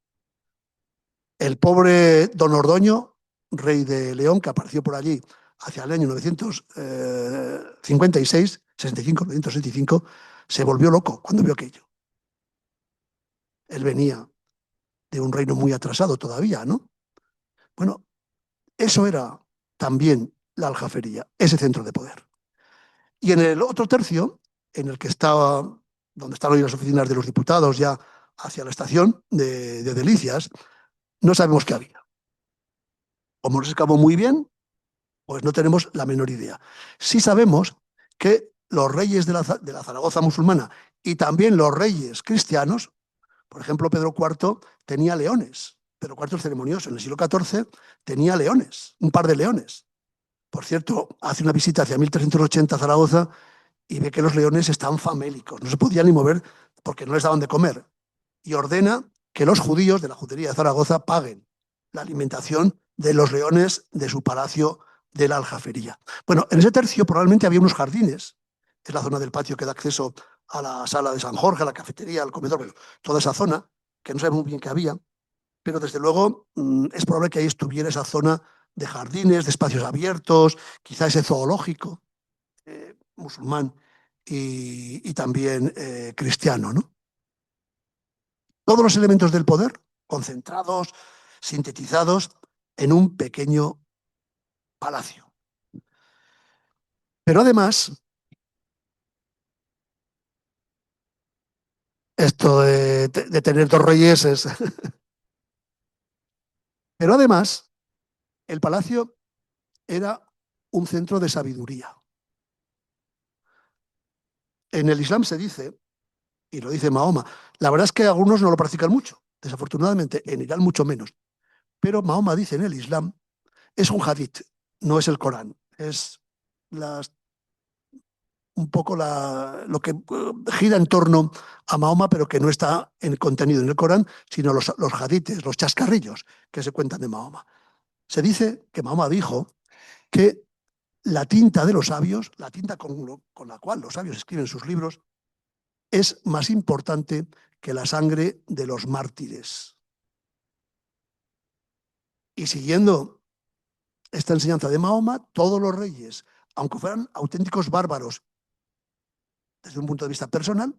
El pobre don Ordoño, rey de León, que apareció por allí hacia el año 956, 65, 965, se volvió loco cuando vio aquello. Él venía de un reino muy atrasado todavía, ¿no? Bueno, eso era también la aljafería, ese centro de poder. Y en el otro tercio, en el que estaba, donde están hoy las oficinas de los diputados, ya hacia la estación de Delicias, no sabemos qué había. Como nos escapó muy bien, pues no tenemos la menor idea. Sí sabemos que los reyes de la Zaragoza musulmana y también los reyes cristianos, por ejemplo, Pedro IV tenía leones. Pedro IV el ceremonioso, en el siglo XIV tenía leones, un par de leones. Por cierto, hace una visita hacia 1380 a Zaragoza y ve que los leones están famélicos, no se podían ni mover porque no les daban de comer. Y ordena que los judíos de la judería de Zaragoza paguen la alimentación de los leones de su palacio de la Aljafería. Bueno, en ese tercio probablemente había unos jardines, es la zona del patio que da acceso a la sala de San Jorge, a la cafetería, al comedor, pero toda esa zona, que no sabemos muy bien qué había, pero desde luego es probable que ahí estuviera esa zona de jardines, de espacios abiertos, quizá ese zoológico musulmán y también cristiano, ¿no? Todos los elementos del poder concentrados, sintetizados en un pequeño palacio. Pero además, esto de tener dos reyes es... Pero además, el palacio era un centro de sabiduría. En el Islam se dice, y lo dice Mahoma, la verdad es que algunos no lo practican mucho, desafortunadamente, en Irán mucho menos, pero Mahoma dice en el Islam, es un hadith, no es el Corán, es las un poco lo que gira en torno a Mahoma, pero que no está contenido en el Corán, sino los hadites, los chascarrillos que se cuentan de Mahoma. Se dice que Mahoma dijo que la tinta de los sabios, la tinta con la cual los sabios escriben sus libros, es más importante que la sangre de los mártires. Y siguiendo esta enseñanza de Mahoma, todos los reyes, aunque fueran auténticos bárbaros desde un punto de vista personal,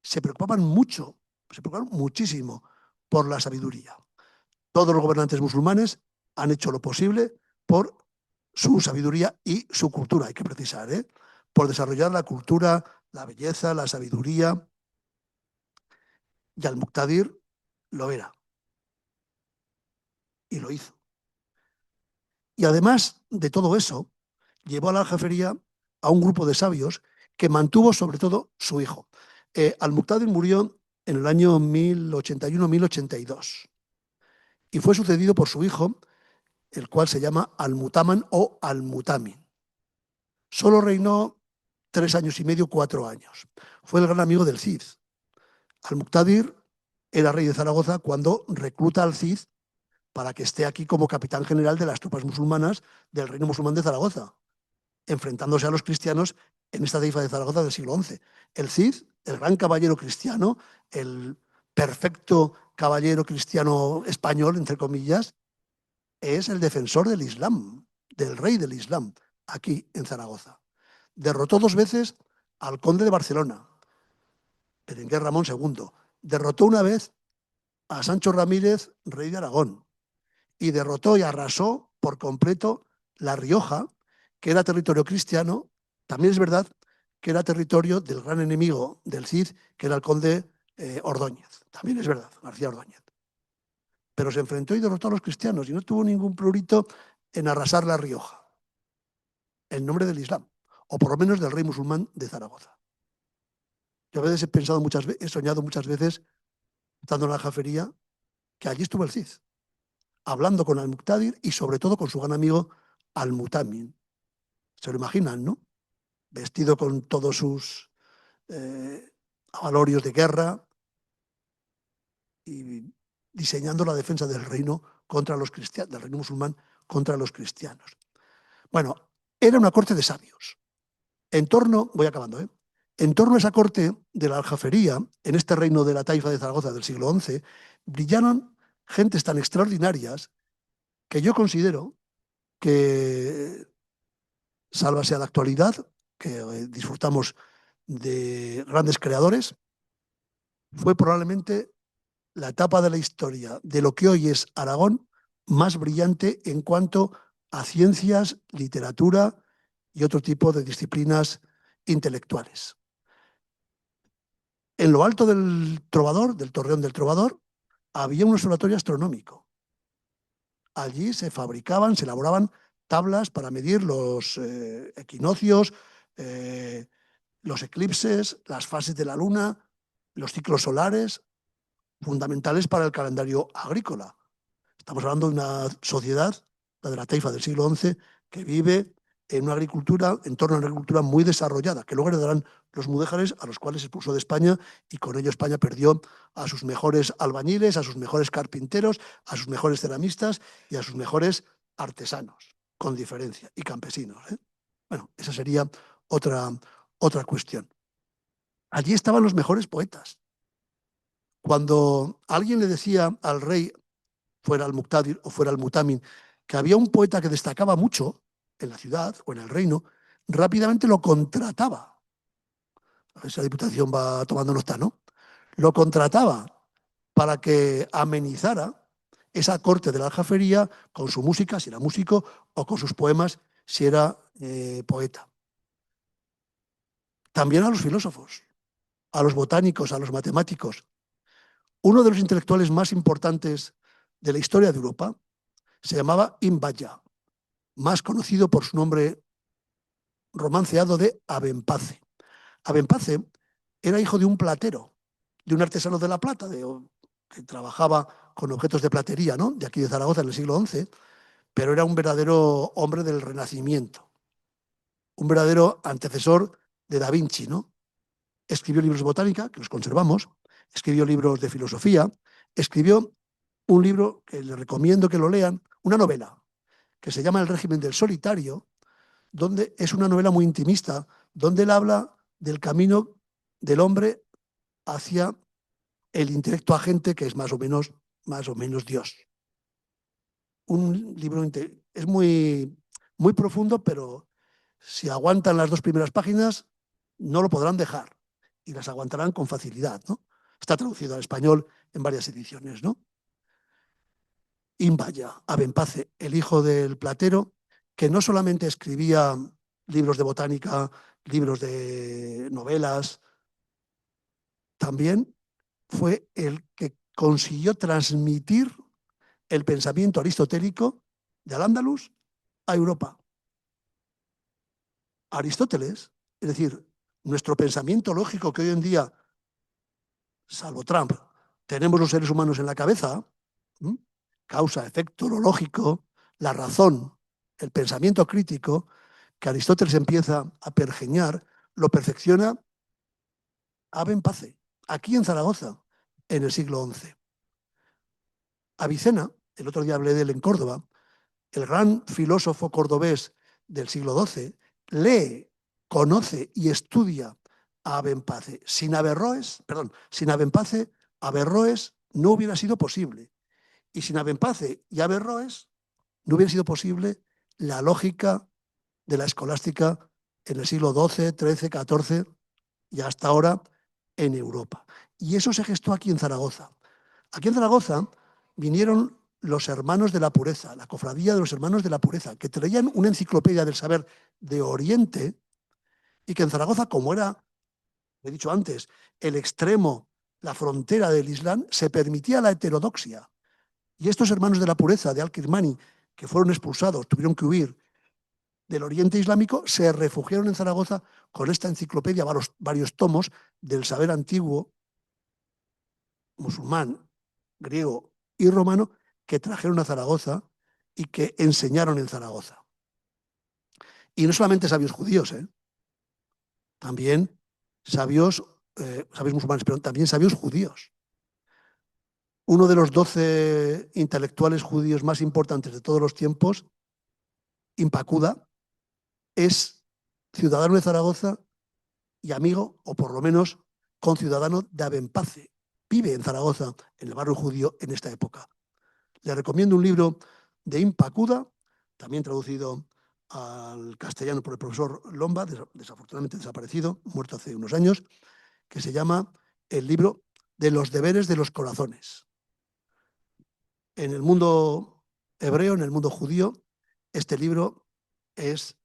se preocupaban muchísimo por la sabiduría. Todos los gobernantes musulmanes han hecho lo posible por su sabiduría y su cultura, hay que precisar, por desarrollar la cultura, la belleza, la sabiduría. Y Al-Muqtadir lo era. Y lo hizo. Y además de todo eso, llevó a la Aljafería a un grupo de sabios que mantuvo sobre todo su hijo. Al-Muqtadir murió en el año 1081-1082 y fue sucedido por su hijo, el cual se llama Al-Mutaman o Al-Mutamin. Solo reinó 3 años y medio, 4 años. Fue el gran amigo del Cid. Al-Muqtadir era rey de Zaragoza cuando recluta al Cid para que esté aquí como capitán general de las tropas musulmanas del reino musulmán de Zaragoza, enfrentándose a los cristianos en esta taifa de Zaragoza del siglo XI. El Cid, el gran caballero cristiano, el perfecto caballero cristiano español, entre comillas, es el defensor del Islam, del rey del Islam, aquí en Zaragoza. Derrotó 2 veces al conde de Barcelona, Berenguer Ramón II. Derrotó una vez a Sancho Ramírez, rey de Aragón. Y derrotó y arrasó por completo La Rioja, que era territorio cristiano. También es verdad que era territorio del gran enemigo del Cid, que era el conde Ordóñez. También es verdad, García Ordóñez. Pero se enfrentó y derrotó a los cristianos y no tuvo ningún prurito en arrasar La Rioja, en nombre del Islam, o por lo menos del rey musulmán de Zaragoza. Yo a veces he soñado muchas veces, estando en la Aljafería, que allí estuvo el Cid, hablando con Al-Muqtadir y sobre todo con su gran amigo Al-Mutamin. Se lo imaginan, ¿no? Vestido con todos sus avalorios de guerra y diseñando la defensa del reino contra los cristianos, del reino musulmán contra los cristianos. Bueno, era una corte de sabios. Voy acabando, en torno a esa corte de la Aljafería, en este reino de la taifa de Zaragoza del siglo XI, brillaron gentes tan extraordinarias que yo considero que, sálvase a la actualidad, que disfrutamos de grandes creadores, fue probablemente la etapa de la historia de lo que hoy es Aragón más brillante en cuanto a ciencias, literatura y otro tipo de disciplinas intelectuales. En lo alto del Trovador, del Torreón del Trovador, había un observatorio astronómico. Allí se fabricaban, se elaboraban tablas para medir los equinoccios, los eclipses, las fases de la luna, los ciclos solares, fundamentales para el calendario agrícola. Estamos hablando de una sociedad, la de la taifa del siglo XI, que vive en una agricultura, en torno a una agricultura muy desarrollada, que luego heredarán los mudéjares, a los cuales se expulsó de España, y con ello España perdió a sus mejores albañiles, a sus mejores carpinteros, a sus mejores ceramistas y a sus mejores artesanos, con diferencia, y campesinos. Bueno, esa sería otra cuestión. Allí estaban los mejores poetas. Cuando alguien le decía al rey, fuera al Muqtadir o fuera al Mutamin, que había un poeta que destacaba mucho en la ciudad o en el reino, rápidamente lo contrataba. Esa diputación va tomando nota, ¿no? Lo contrataba para que amenizara esa corte de la aljafería con su música, si era músico, o con sus poemas, si era poeta. También a los filósofos, a los botánicos, a los matemáticos. Uno de los intelectuales más importantes de la historia de Europa se llamaba Ibn Bajjah, más conocido por su nombre romanceado de Abenpace. Abenpace era hijo de un platero, de un artesano de la plata, que trabajaba con objetos de platería, ¿no? De aquí de Zaragoza en el siglo XI, pero era un verdadero hombre del Renacimiento, un verdadero antecesor de Da Vinci, ¿no? Escribió libros de botánica, que los conservamos, escribió libros de filosofía, escribió un libro que les recomiendo que lo lean, una novela, que se llama El régimen del solitario, donde es una novela muy intimista, donde él habla del camino del hombre hacia el intelecto agente, que es más o menos Dios. Un libro es muy profundo, pero si aguantan las 2 primeras páginas, no lo podrán dejar y las aguantarán con facilidad, ¿no? Está traducido al español en varias ediciones, ¿no? Ibn Bajjah, Abenpace, el hijo del platero, que no solamente escribía libros de botánica, libros de novelas, también fue el que consiguió transmitir el pensamiento aristotélico de Al-Ándalus a Europa. Aristóteles, es decir, nuestro pensamiento lógico que hoy en día, salvo Trump, tenemos los seres humanos en la cabeza, causa, efecto, lo lógico, la razón, el pensamiento crítico, que Aristóteles empieza a pergeñar, lo perfecciona Abenpace, aquí en Zaragoza, en el siglo XI. Avicena, el otro día hablé de él en Córdoba, el gran filósofo cordobés del siglo XII, lee, conoce y estudia a Abenpace. Sin Abenpace, Averroes no hubiera sido posible. Y sin Abenpace y Averroes no hubiera sido posible la lógica de la escolástica en el siglo XII, XIII, XIV y hasta ahora en Europa. Y eso se gestó aquí en Zaragoza. Aquí en Zaragoza vinieron los hermanos de la pureza, la cofradía de los hermanos de la pureza, que traían una enciclopedia del saber de Oriente y que en Zaragoza, como era, he dicho antes, el extremo, la frontera del Islam, se permitía la heterodoxia. Y estos hermanos de la pureza de Al-Kirmani, que fueron expulsados, tuvieron que huir del Oriente Islámico, se refugiaron en Zaragoza con esta enciclopedia, varios tomos del saber antiguo, musulmán, griego y romano, que trajeron a Zaragoza y que enseñaron en Zaragoza. Y no solamente sabios judíos, también sabios musulmanes, pero también sabios judíos. Uno de los 12 intelectuales judíos más importantes de todos los tiempos, Impacuda, es ciudadano de Zaragoza y amigo, o por lo menos conciudadano de Abenpace. Vive en Zaragoza, en el barrio judío, en esta época. Le recomiendo un libro de Impacuda, también traducido al castellano por el profesor Lomba, desafortunadamente desaparecido, muerto hace unos años, que se llama El libro de los deberes de los corazones. En el mundo hebreo, en el mundo judío, este libro es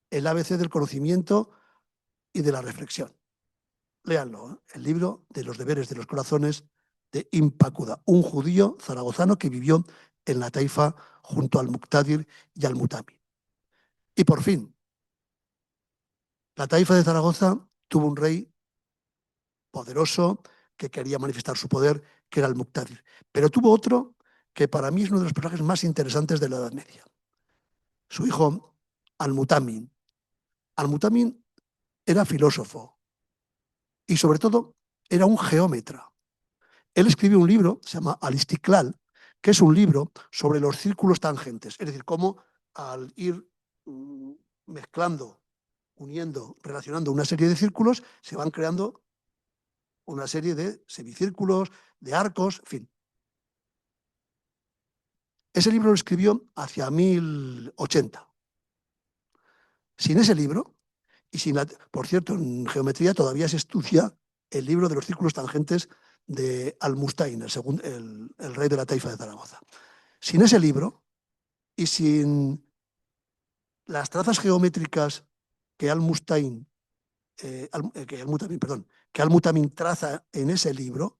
el ABC del conocimiento y de la reflexión. Léanlo, el libro de los deberes de los corazones de Impacuda, un judío zaragozano que vivió en la Taifa junto al Muqtadir y al Mutamin. Y por fin, la Taifa de Zaragoza tuvo un rey poderoso que quería manifestar su poder, que era el Muqtadir. Pero tuvo otro que para mí es uno de los personajes más interesantes de la Edad Media. Su hijo Al-Mutamin, Al-Mu'tamin era filósofo y sobre todo era un geómetra. Él escribió un libro, se llama Al-Istiqlal, que es un libro sobre los círculos tangentes, es decir, cómo al ir mezclando, uniendo, relacionando una serie de círculos, se van creando una serie de semicírculos, de arcos, en fin. Ese libro lo escribió hacia 1080. Sin ese libro, y sin por cierto, en geometría todavía se estudia el libro de los círculos tangentes de Al-Mustain, el rey de la taifa de Zaragoza. Sin ese libro y sin las trazas geométricas que Al-Mustain, que Al-Mu'tamin traza en ese libro,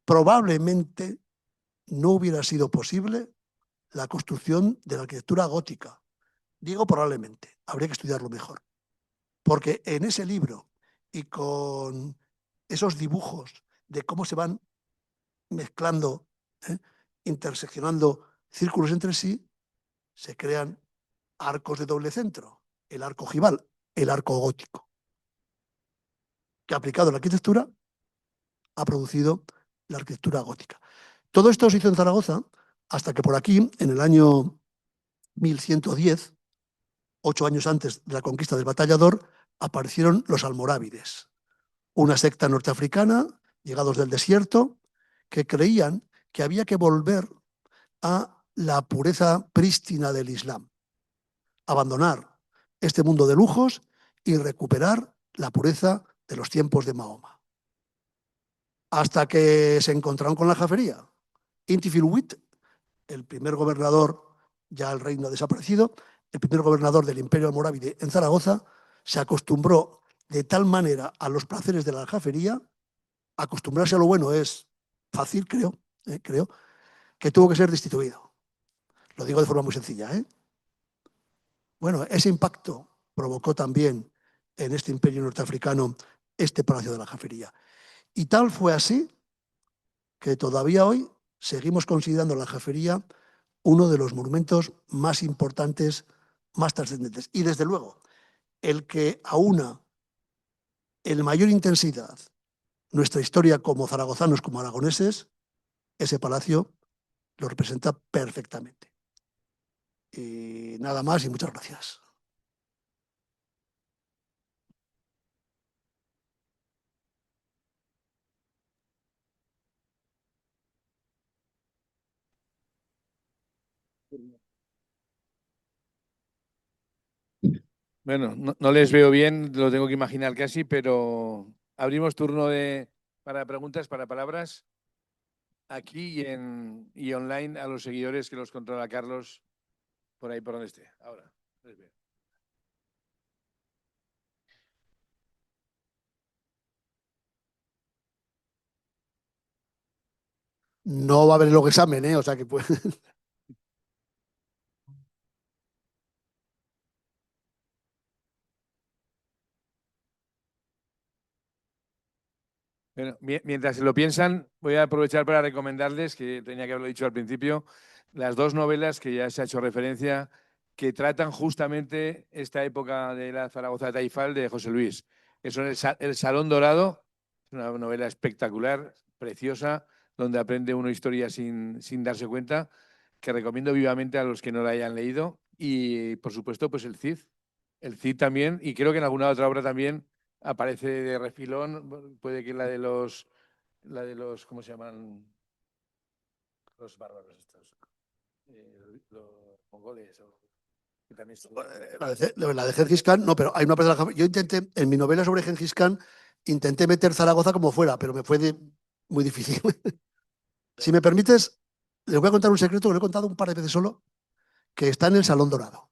probablemente no hubiera sido posible la construcción de la arquitectura gótica. Digo probablemente, habría que estudiarlo mejor. Porque en ese libro y con esos dibujos de cómo se van mezclando, interseccionando círculos entre sí, se crean arcos de doble centro, el arco ojival, el arco gótico, que aplicado a la arquitectura ha producido la arquitectura gótica. Todo esto se hizo en Zaragoza hasta que por aquí, en el año 1110, 8 años antes de la conquista del Batallador, aparecieron los almorávides, una secta norteafricana, llegados del desierto, que creían que había que volver a la pureza prístina del Islam, abandonar este mundo de lujos y recuperar la pureza de los tiempos de Mahoma. Hasta que se encontraron con la jafería. Intifil-Huit, el primer gobernador, ya el reino ha desaparecido, el primer gobernador del Imperio Almorávide en Zaragoza, se acostumbró de tal manera a los placeres de la aljafería, acostumbrarse a lo bueno es fácil, creo, que tuvo que ser destituido. Lo digo de forma muy sencilla. Bueno, ese impacto provocó también en este imperio norteafricano este palacio de la aljafería. Y tal fue así que todavía hoy seguimos considerando la aljafería uno de los monumentos más importantes, más trascendentes. Y desde luego, el que aúna en mayor intensidad nuestra historia como zaragozanos, como aragoneses, ese palacio lo representa perfectamente. Y nada más y muchas gracias. Bueno, no les veo bien, lo tengo que imaginar casi, pero abrimos turno para preguntas, para palabras, aquí y online a los seguidores que los controla Carlos, por ahí por donde esté. Ahora, les veo. No va a haber luego examen, o sea que pues... Bueno, mientras se lo piensan, voy a aprovechar para recomendarles, que tenía que haberlo dicho al principio, las dos novelas que ya se ha hecho referencia, que tratan justamente esta época de la Zaragoza taifal de José Luis, que son El Salón Dorado, una novela espectacular, preciosa, donde aprende uno historia sin darse cuenta, que recomiendo vivamente a los que no la hayan leído, y por supuesto, pues el Cid también, y creo que en alguna otra obra también aparece de refilón, puede que la de los, ¿cómo se llaman? Los bárbaros estos, los mongoles. Que también La de Gengis Khan, no, pero hay una parte de la... Yo intenté, en mi novela sobre Gengis Khan, intenté meter Zaragoza como fuera, pero me fue muy difícil. Si me permites, les voy a contar un secreto que lo he contado un par de veces solo, que está en el Salón Dorado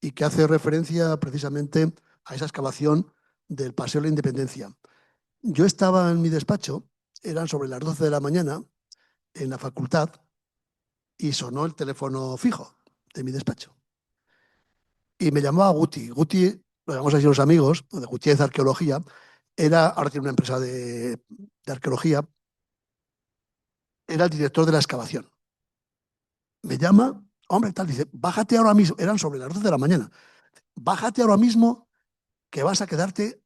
y que hace referencia precisamente a esa excavación del Paseo de la Independencia. Yo estaba en mi despacho, eran sobre las 12 de la mañana, en la facultad, y sonó el teléfono fijo de mi despacho. Y me llamaba Guti. Guti, lo llamamos así los amigos, de Gutiérrez Arqueología, ahora tiene una empresa de arqueología, era el director de la excavación. Me llama, hombre, tal, dice, bájate ahora mismo, eran sobre las 12 de la mañana, bájate ahora mismo que vas a quedarte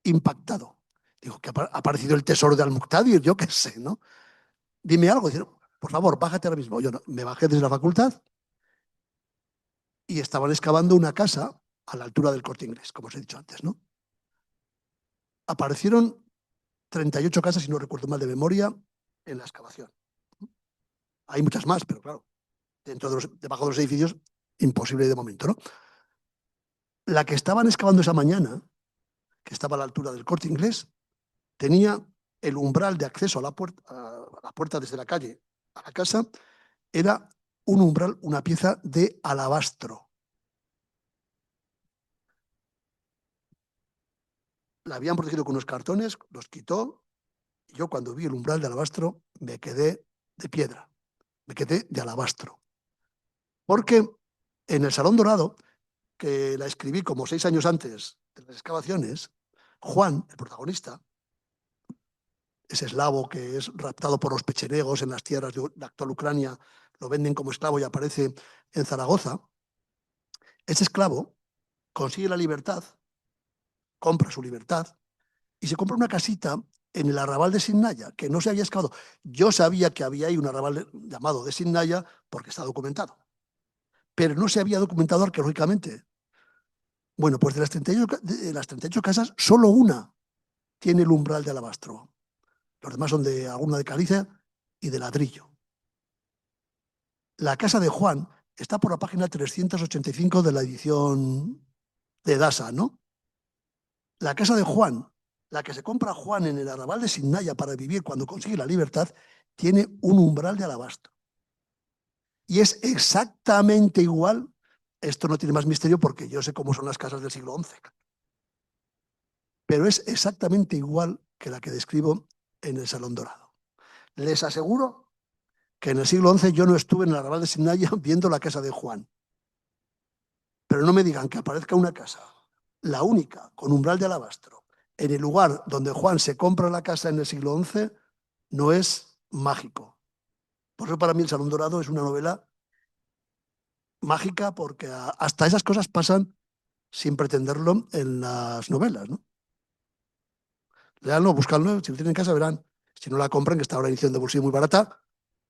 impactado. Digo, que ha aparecido el tesoro de Al-Muqtadir, yo qué sé, ¿no? Dime algo. Dice, por favor, bájate ahora mismo. Yo no, me bajé desde la facultad y estaban excavando una casa a la altura del Corte Inglés, como os he dicho antes, ¿no? Aparecieron 38 casas, si no recuerdo mal de memoria, en la excavación. Hay muchas más, pero claro, debajo de los edificios, imposible de momento, ¿no? La que estaban excavando esa mañana, que estaba a la altura del Corte Inglés, tenía el umbral de acceso a la puerta desde la calle a la casa, era un umbral, una pieza de alabastro. La habían protegido con unos cartones, los quitó, y yo cuando vi el umbral de alabastro me quedé de piedra, me quedé de alabastro. Porque en el Salón Dorado, que la escribí como 6 años antes de las excavaciones, Juan, el protagonista, ese eslavo que es raptado por los pechenegos en las tierras de la actual Ucrania, lo venden como esclavo y aparece en Zaragoza, ese esclavo consigue la libertad, compra su libertad y se compra una casita en el arrabal de Sinnaya, que no se había excavado. Yo sabía que había ahí un arrabal llamado de Sinnaya porque está documentado, pero no se había documentado arqueológicamente. Bueno, pues de las 38 casas, solo una tiene el umbral de alabastro. Los demás son de alguna de caliza y de ladrillo. La casa de Juan está por la página 385 de la edición de Dasa, ¿no? La casa de Juan, la que se compra Juan en el arrabal de Sinnaya para vivir cuando consigue la libertad, tiene un umbral de alabastro. Y es exactamente igual, esto no tiene más misterio porque yo sé cómo son las casas del siglo XI, pero es exactamente igual que la que describo en el Salón Dorado. Les aseguro que en el siglo XI yo no estuve en el arrabal de Sinnaya viendo la casa de Juan. Pero no me digan que aparezca una casa, la única, con umbral de alabastro, en el lugar donde Juan se compra la casa en el siglo XI, no es mágico. Por eso para mí El Salón Dorado es una novela mágica porque hasta esas cosas pasan sin pretenderlo en las novelas, ¿no? Leanlo, buscanlo, si lo tienen en casa verán. Si no la compran, que está ahora en edición de bolsillo muy barata,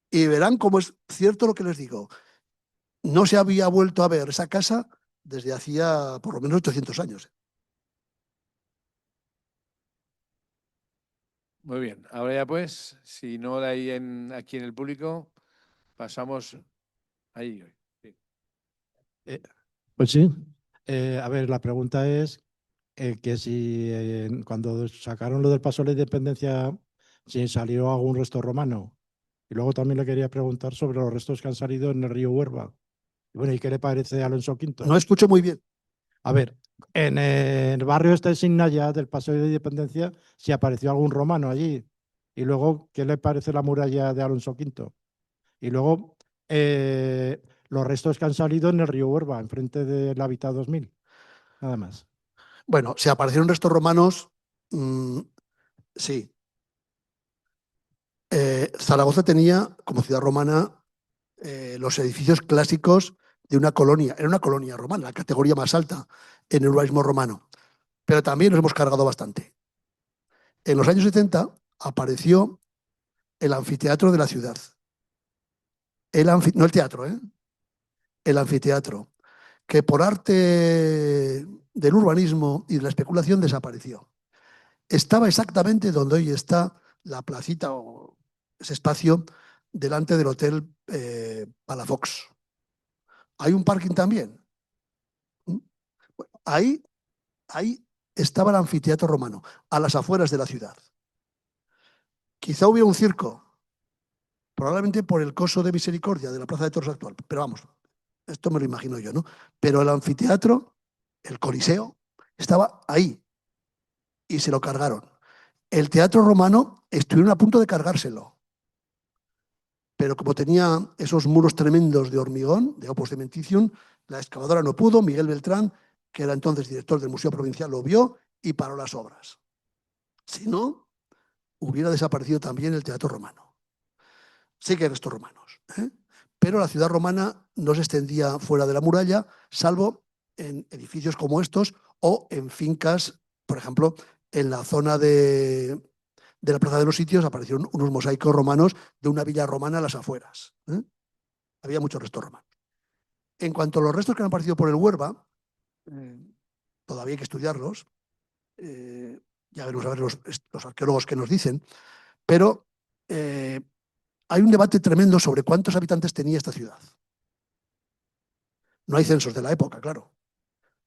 y verán cómo es cierto lo que les digo. No se había vuelto a ver esa casa desde hacía por lo menos 800 años. Muy bien. Ahora ya pues, si no hay aquí en el público, pasamos ahí. Sí. Pues sí. A ver, la pregunta es que si cuando sacaron lo del paso de la independencia, si salió algún resto romano. Y luego también le quería preguntar sobre los restos que han salido en el río Huerva. Y bueno, ¿y qué le parece a Alonso V? No escucho muy bien. A ver, en el barrio este de Sinnaya, del Paseo de Independencia, si apareció algún romano allí. Y luego, ¿qué le parece la muralla de Alonso V? Y luego, los restos que han salido en el río Huerva, enfrente del Hábitat 2000. Nada más. Bueno, si aparecieron restos romanos, sí. Zaragoza tenía, como ciudad romana, los edificios clásicos de una colonia. Era una colonia romana, la categoría más alta en el urbanismo romano. Pero también nos hemos cargado bastante. En los años 70 apareció el anfiteatro de la ciudad. No el teatro, el anfiteatro, que por arte del urbanismo y de la especulación desapareció. Estaba exactamente donde hoy está la placita o ese espacio delante del Hotel Palafox. Hay un parking también. Ahí estaba el anfiteatro romano, a las afueras de la ciudad. Quizá hubiera un circo, probablemente por el coso de Misericordia de la Plaza de Toros actual, pero vamos, esto me lo imagino yo, ¿no? Pero el anfiteatro, el Coliseo, estaba ahí y se lo cargaron. El teatro romano estuvieron a punto de cargárselo, pero como tenía esos muros tremendos de hormigón, de Opus Dementicium, la excavadora no pudo. Miguel Beltrán, que era entonces director del Museo Provincial, lo vio y paró las obras. Si no, hubiera desaparecido también el teatro romano. Sí que hay restos romanos, pero la ciudad romana no se extendía fuera de la muralla, salvo en edificios como estos o en fincas, por ejemplo, en la zona de la Plaza de los Sitios aparecieron unos mosaicos romanos de una villa romana a las afueras. Había muchos restos romanos. En cuanto a los restos que han aparecido por el Huerva, todavía hay que estudiarlos, ya veremos a ver los arqueólogos que nos dicen, pero hay un debate tremendo sobre cuántos habitantes tenía esta ciudad. No hay censos de la época, claro.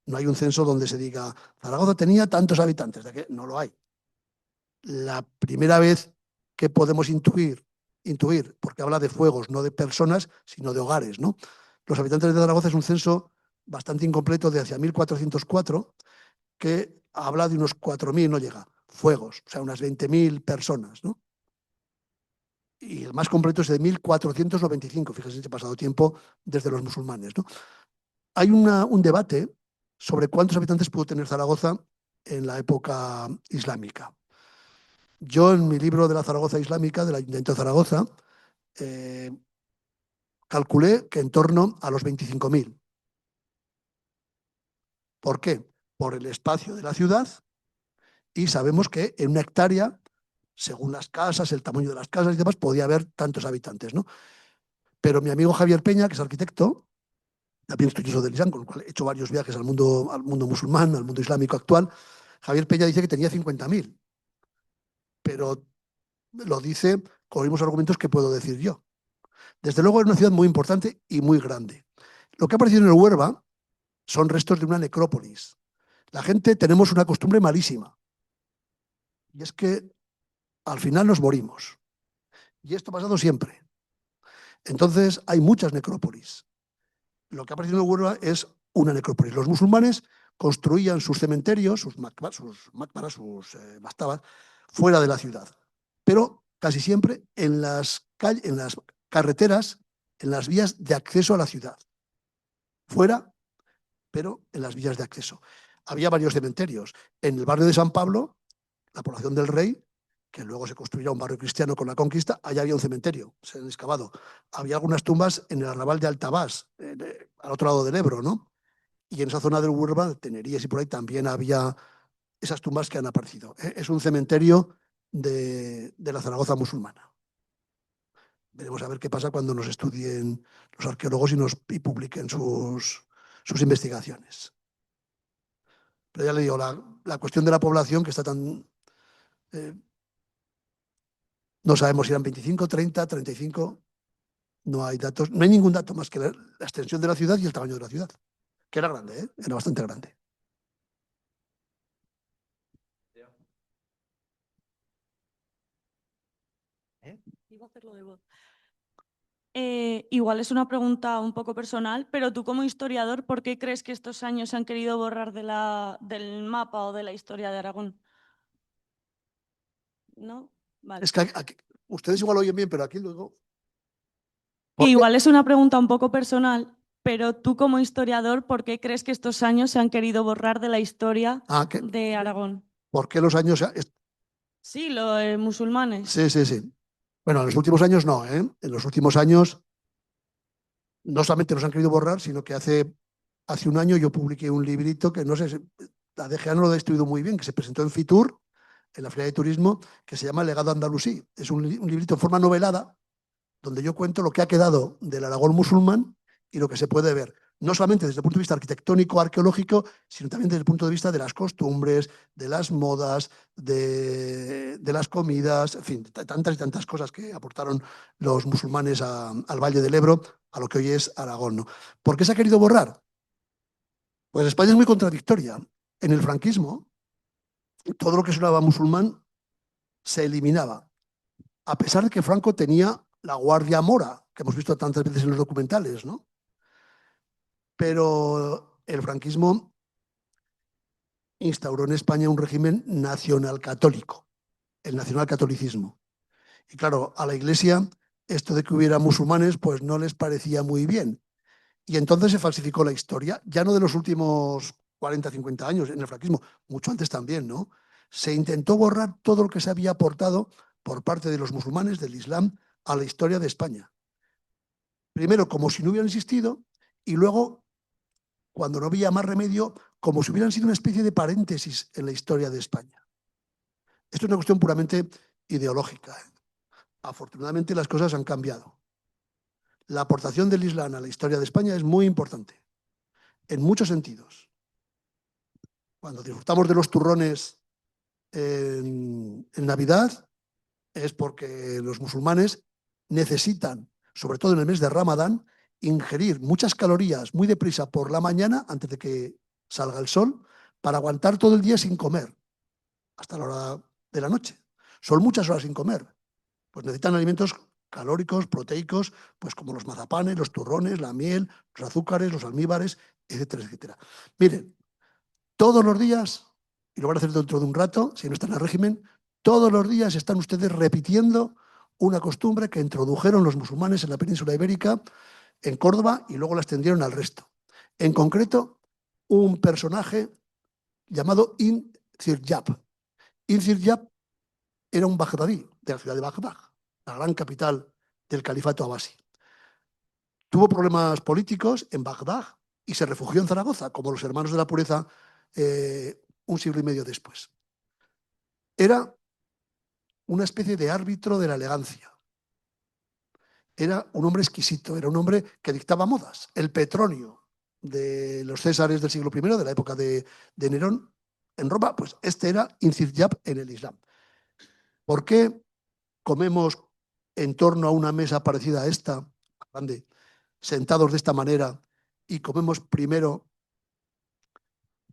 No hay un censo donde se diga Zaragoza tenía tantos habitantes, ¿de qué? No lo hay. La primera vez que podemos intuir, porque habla de fuegos, no de personas, sino de hogares, ¿no? Los habitantes de Zaragoza es un censo bastante incompleto de hacia 1404, que habla de unos 4.000, no llega, fuegos, o sea, unas 20.000 personas, ¿no? Y el más completo es de 1495, fíjense, se ha pasado tiempo desde los musulmanes, ¿no? Hay un debate sobre cuántos habitantes pudo tener Zaragoza en la época islámica. Yo, en mi libro de la Zaragoza Islámica, del Ayuntamiento de Zaragoza, calculé que en torno a los 25.000. ¿Por qué? Por el espacio de la ciudad, y sabemos que en una hectárea, según las casas, el tamaño de las casas y demás, podía haber tantos habitantes, ¿no? Pero mi amigo Javier Peña, que es arquitecto, también estudioso del Islam, con el cual he hecho varios viajes al mundo musulmán, al mundo islámico actual, Javier Peña dice que tenía 50.000. Pero lo dice con los mismos argumentos que puedo decir yo. Desde luego es una ciudad muy importante y muy grande. Lo que ha aparecido en el Huerva son restos de una necrópolis. La gente tenemos una costumbre malísima, y es que al final nos morimos. Y esto ha pasado siempre. Entonces hay muchas necrópolis. Lo que ha aparecido en el Huerva es una necrópolis. Los musulmanes construían sus cementerios, sus makbaras, sus mastabas, fuera de la ciudad, pero casi siempre en las carreteras, en las vías de acceso a la ciudad. Fuera, pero en las vías de acceso. Había varios cementerios. En el barrio de San Pablo, la población del Rey, que luego se construirá un barrio cristiano con la conquista, allá había un cementerio, se han excavado. Había algunas tumbas en el arrabal de Altabás, al otro lado del Ebro, ¿no? Y en esa zona del Huerva, Tenerías y por ahí, también había esas tumbas que han aparecido. Es un cementerio de la Zaragoza musulmana. Veremos a ver qué pasa cuando nos estudien los arqueólogos y publiquen sus investigaciones. Pero ya le digo, la cuestión de la población que está tan... no sabemos si eran 25, 30, 35, no hay datos, no hay ningún dato más que la extensión de la ciudad y el tamaño de la ciudad, que era grande, era bastante grande. Iba a hacerlo de voz. Igual es una pregunta un poco personal, pero tú como historiador, ¿por qué crees que estos años se han querido borrar del mapa o de la historia de Aragón? ¿No? Vale. Es que aquí, ustedes igual lo oyen bien, pero aquí luego... Igual es una pregunta un poco personal, pero tú como historiador, ¿por qué crees que estos años se han querido borrar de la historia de Aragón? ¿Por qué los años...? Sí, los musulmanes. Sí, sí, sí. Bueno, en los últimos años no, ¿eh? En los últimos años no solamente nos han querido borrar, sino que hace un año yo publiqué un librito que no sé, la DGA no lo ha distribuido muy bien, que se presentó en Fitur, en la Feria de Turismo, que se llama El legado andalusí. Es un librito en forma novelada, donde yo cuento lo que ha quedado del Aragón musulmán y lo que se puede ver, no solamente desde el punto de vista arquitectónico, arqueológico, sino también desde el punto de vista de las costumbres, de las modas, de las comidas, en fin, tantas y tantas cosas que aportaron los musulmanes al Valle del Ebro, a lo que hoy es Aragón, ¿no? ¿Por qué se ha querido borrar? Pues España es muy contradictoria. En el franquismo, todo lo que sonaba musulmán se eliminaba, a pesar de que Franco tenía la Guardia Mora, que hemos visto tantas veces en los documentales, ¿no? Pero el franquismo instauró en España un régimen nacional católico, el nacionalcatolicismo. Y claro, a la Iglesia esto de que hubiera musulmanes pues no les parecía muy bien. Y entonces se falsificó la historia, ya no de los últimos 40, 50 años en el franquismo, mucho antes también, ¿no? Se intentó borrar todo lo que se había aportado por parte de los musulmanes, del Islam, a la historia de España. Primero, como si no hubieran existido, y luego cuando no había más remedio, como si hubieran sido una especie de paréntesis en la historia de España. Esto es una cuestión puramente ideológica. Afortunadamente las cosas han cambiado. La aportación del Islam a la historia de España es muy importante, en muchos sentidos. Cuando disfrutamos de los turrones en Navidad, es porque los musulmanes necesitan, sobre todo en el mes de Ramadán, ingerir muchas calorías muy deprisa por la mañana, antes de que salga el sol, para aguantar todo el día sin comer, hasta la hora de la noche. Son muchas horas sin comer. Pues necesitan alimentos calóricos, proteicos, pues como los mazapanes, los turrones, la miel, los azúcares, los almíbares, etcétera, etcétera. Miren, todos los días, y lo van a hacer dentro de un rato, si no están en el régimen, todos los días están ustedes repitiendo una costumbre que introdujeron los musulmanes en la península ibérica, en Córdoba, y luego la extendieron al resto. En concreto, un personaje llamado Inzirjab. Inzirjab era un bagdadí de la ciudad de Bagdad, la gran capital del califato abasí. Tuvo problemas políticos en Bagdad y se refugió en Zaragoza, como los hermanos de la pureza, un siglo y medio después. Era una especie de árbitro de la elegancia. Era un hombre exquisito, era un hombre que dictaba modas. El Petronio de los Césares del siglo I, de la época de Nerón, en Roma, pues este era Inzirjab en el Islam. ¿Por qué comemos en torno a una mesa parecida a esta, grande, sentados de esta manera, y comemos primero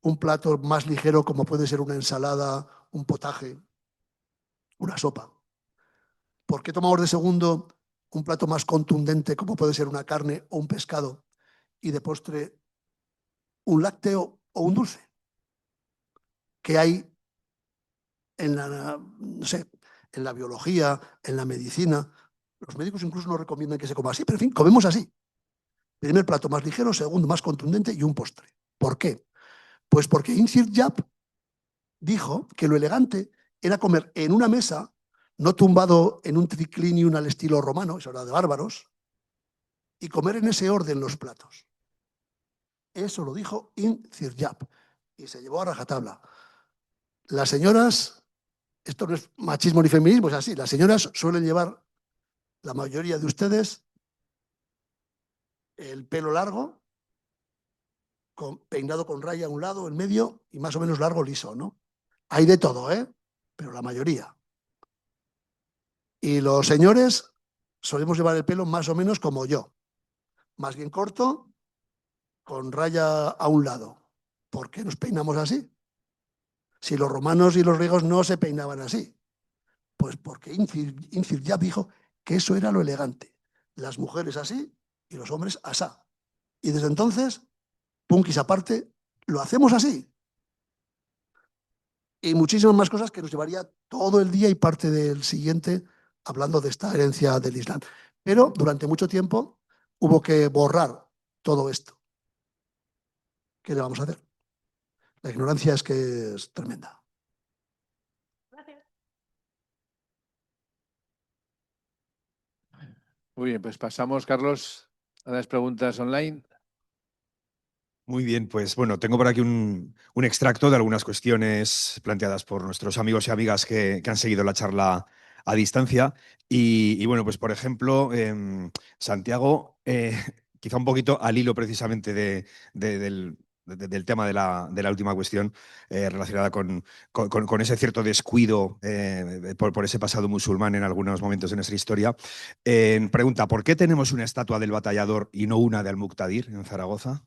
un plato más ligero como puede ser una ensalada, un potaje, una sopa? ¿Por qué tomamos de segundo un plato más contundente como puede ser una carne o un pescado, y de postre un lácteo o un dulce? ¿Qué hay en la, no sé, en la biología, en la medicina? Los médicos incluso nos recomiendan que se coma así, pero en fin, comemos así. Primer plato más ligero, segundo más contundente y un postre. ¿Por qué? Pues porque Inzirjab dijo que lo elegante era comer en una mesa, no tumbado en un triclinium al estilo romano, eso era de bárbaros, y comer en ese orden los platos. Eso lo dijo Inzirjab y se llevó a rajatabla. Las señoras, esto no es machismo ni feminismo, es así, las señoras suelen llevar, la mayoría de ustedes, el pelo largo, peinado con raya a un lado, en medio, y más o menos largo, liso, ¿no? Hay de todo, ¿eh? Pero la mayoría. Y los señores solemos llevar el pelo más o menos como yo, más bien corto, con raya a un lado. ¿Por qué nos peinamos así? Si los romanos y los griegos no se peinaban así. Pues porque Inzirjab dijo que eso era lo elegante. Las mujeres así y los hombres asá. Y desde entonces, punkis aparte, lo hacemos así. Y muchísimas más cosas que nos llevaría todo el día y parte del siguiente hablando de esta herencia del Islam. Pero durante mucho tiempo hubo que borrar todo esto. ¿Qué le vamos a hacer? La ignorancia es que es tremenda. Gracias. Muy bien, pues pasamos, Carlos, a las preguntas online. Muy bien, pues bueno, tengo por aquí un extracto de algunas cuestiones planteadas por nuestros amigos y amigas que han seguido la charla a distancia. Y bueno, pues por ejemplo, Santiago, quizá un poquito al hilo precisamente del tema de la última cuestión relacionada con ese cierto descuido por ese pasado musulmán en algunos momentos de nuestra historia. Pregunta, ¿por qué tenemos una estatua del batallador y no una de Al-Muqtadir en Zaragoza?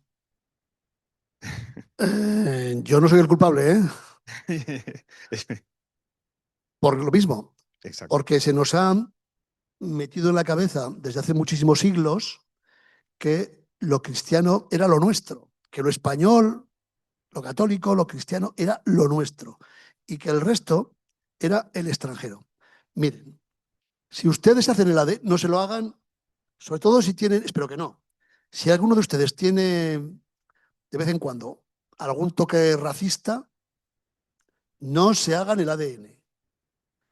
Yo no soy el culpable, ¿eh? Por lo mismo. Exacto. Porque se nos ha metido en la cabeza desde hace muchísimos siglos que lo cristiano era lo nuestro, que lo español, lo católico, lo cristiano era lo nuestro y que el resto era el extranjero. Miren, si ustedes hacen el AD, no se lo hagan, sobre todo si tienen, espero que no, si alguno de ustedes tiene de vez en cuando algún toque racista, no se hagan el ADN.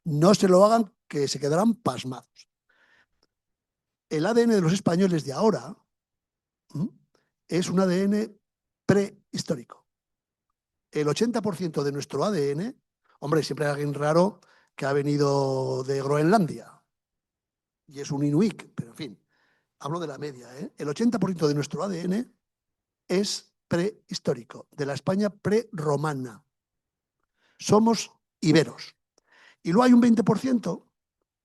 No se lo hagan, que se quedarán pasmados. El ADN de los españoles de ahora es un ADN prehistórico. El 80% de nuestro ADN, hombre, siempre hay alguien raro que ha venido de Groenlandia y es un inuit, pero en fin, hablo de la media, ¿eh? El 80% de nuestro ADN es prehistórico, de la España prerromana. Somos iberos. Y luego hay un 20%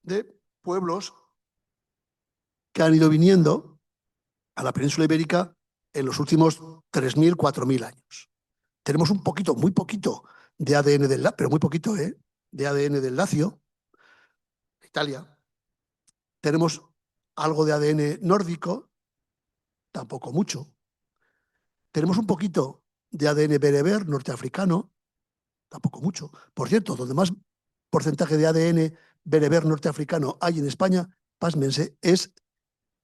de pueblos que han ido viniendo a la península ibérica en los últimos 3.000, 4.000 años. Tenemos un poquito, muy poquito de ADN del Lacio, pero muy poquito, de ADN del Lacio, Italia. Tenemos algo de ADN nórdico, tampoco mucho. Tenemos un poquito de ADN bereber, norteafricano, tampoco mucho. Por cierto, donde más porcentaje de ADN bereber norteafricano hay en España, pásmense, es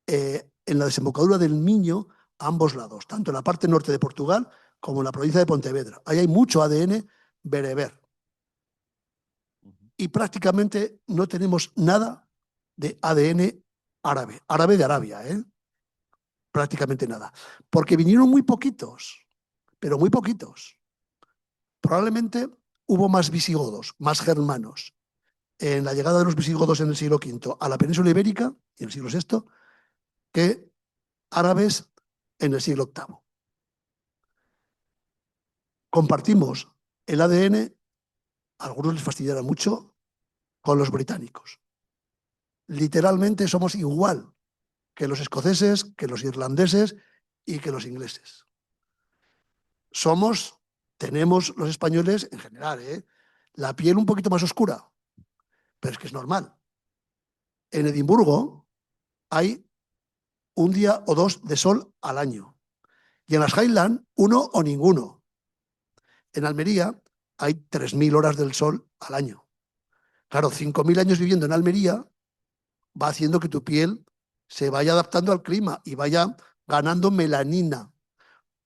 en la desembocadura del Miño a ambos lados, tanto en la parte norte de Portugal como en la provincia de Pontevedra. Ahí hay mucho ADN bereber. Y prácticamente no tenemos nada de ADN árabe. Árabe de Arabia, ¿eh? Prácticamente nada. Porque vinieron muy poquitos, pero muy poquitos. Probablemente hubo más visigodos, más germanos, en la llegada de los visigodos en el siglo V a la península ibérica, y en el siglo VI, que árabes en el siglo VIII. Compartimos el ADN, a algunos les fastidiará mucho, con los británicos. Literalmente somos igual que los escoceses, que los irlandeses y que los ingleses. Tenemos los españoles, en general, la piel un poquito más oscura, pero es que es normal. En Edimburgo hay un día o dos de sol al año. Y en las Highlands, uno o ninguno. En Almería hay 3.000 horas del sol al año. Claro, 5.000 años viviendo en Almería va haciendo que tu piel se vaya adaptando al clima y vaya ganando melanina.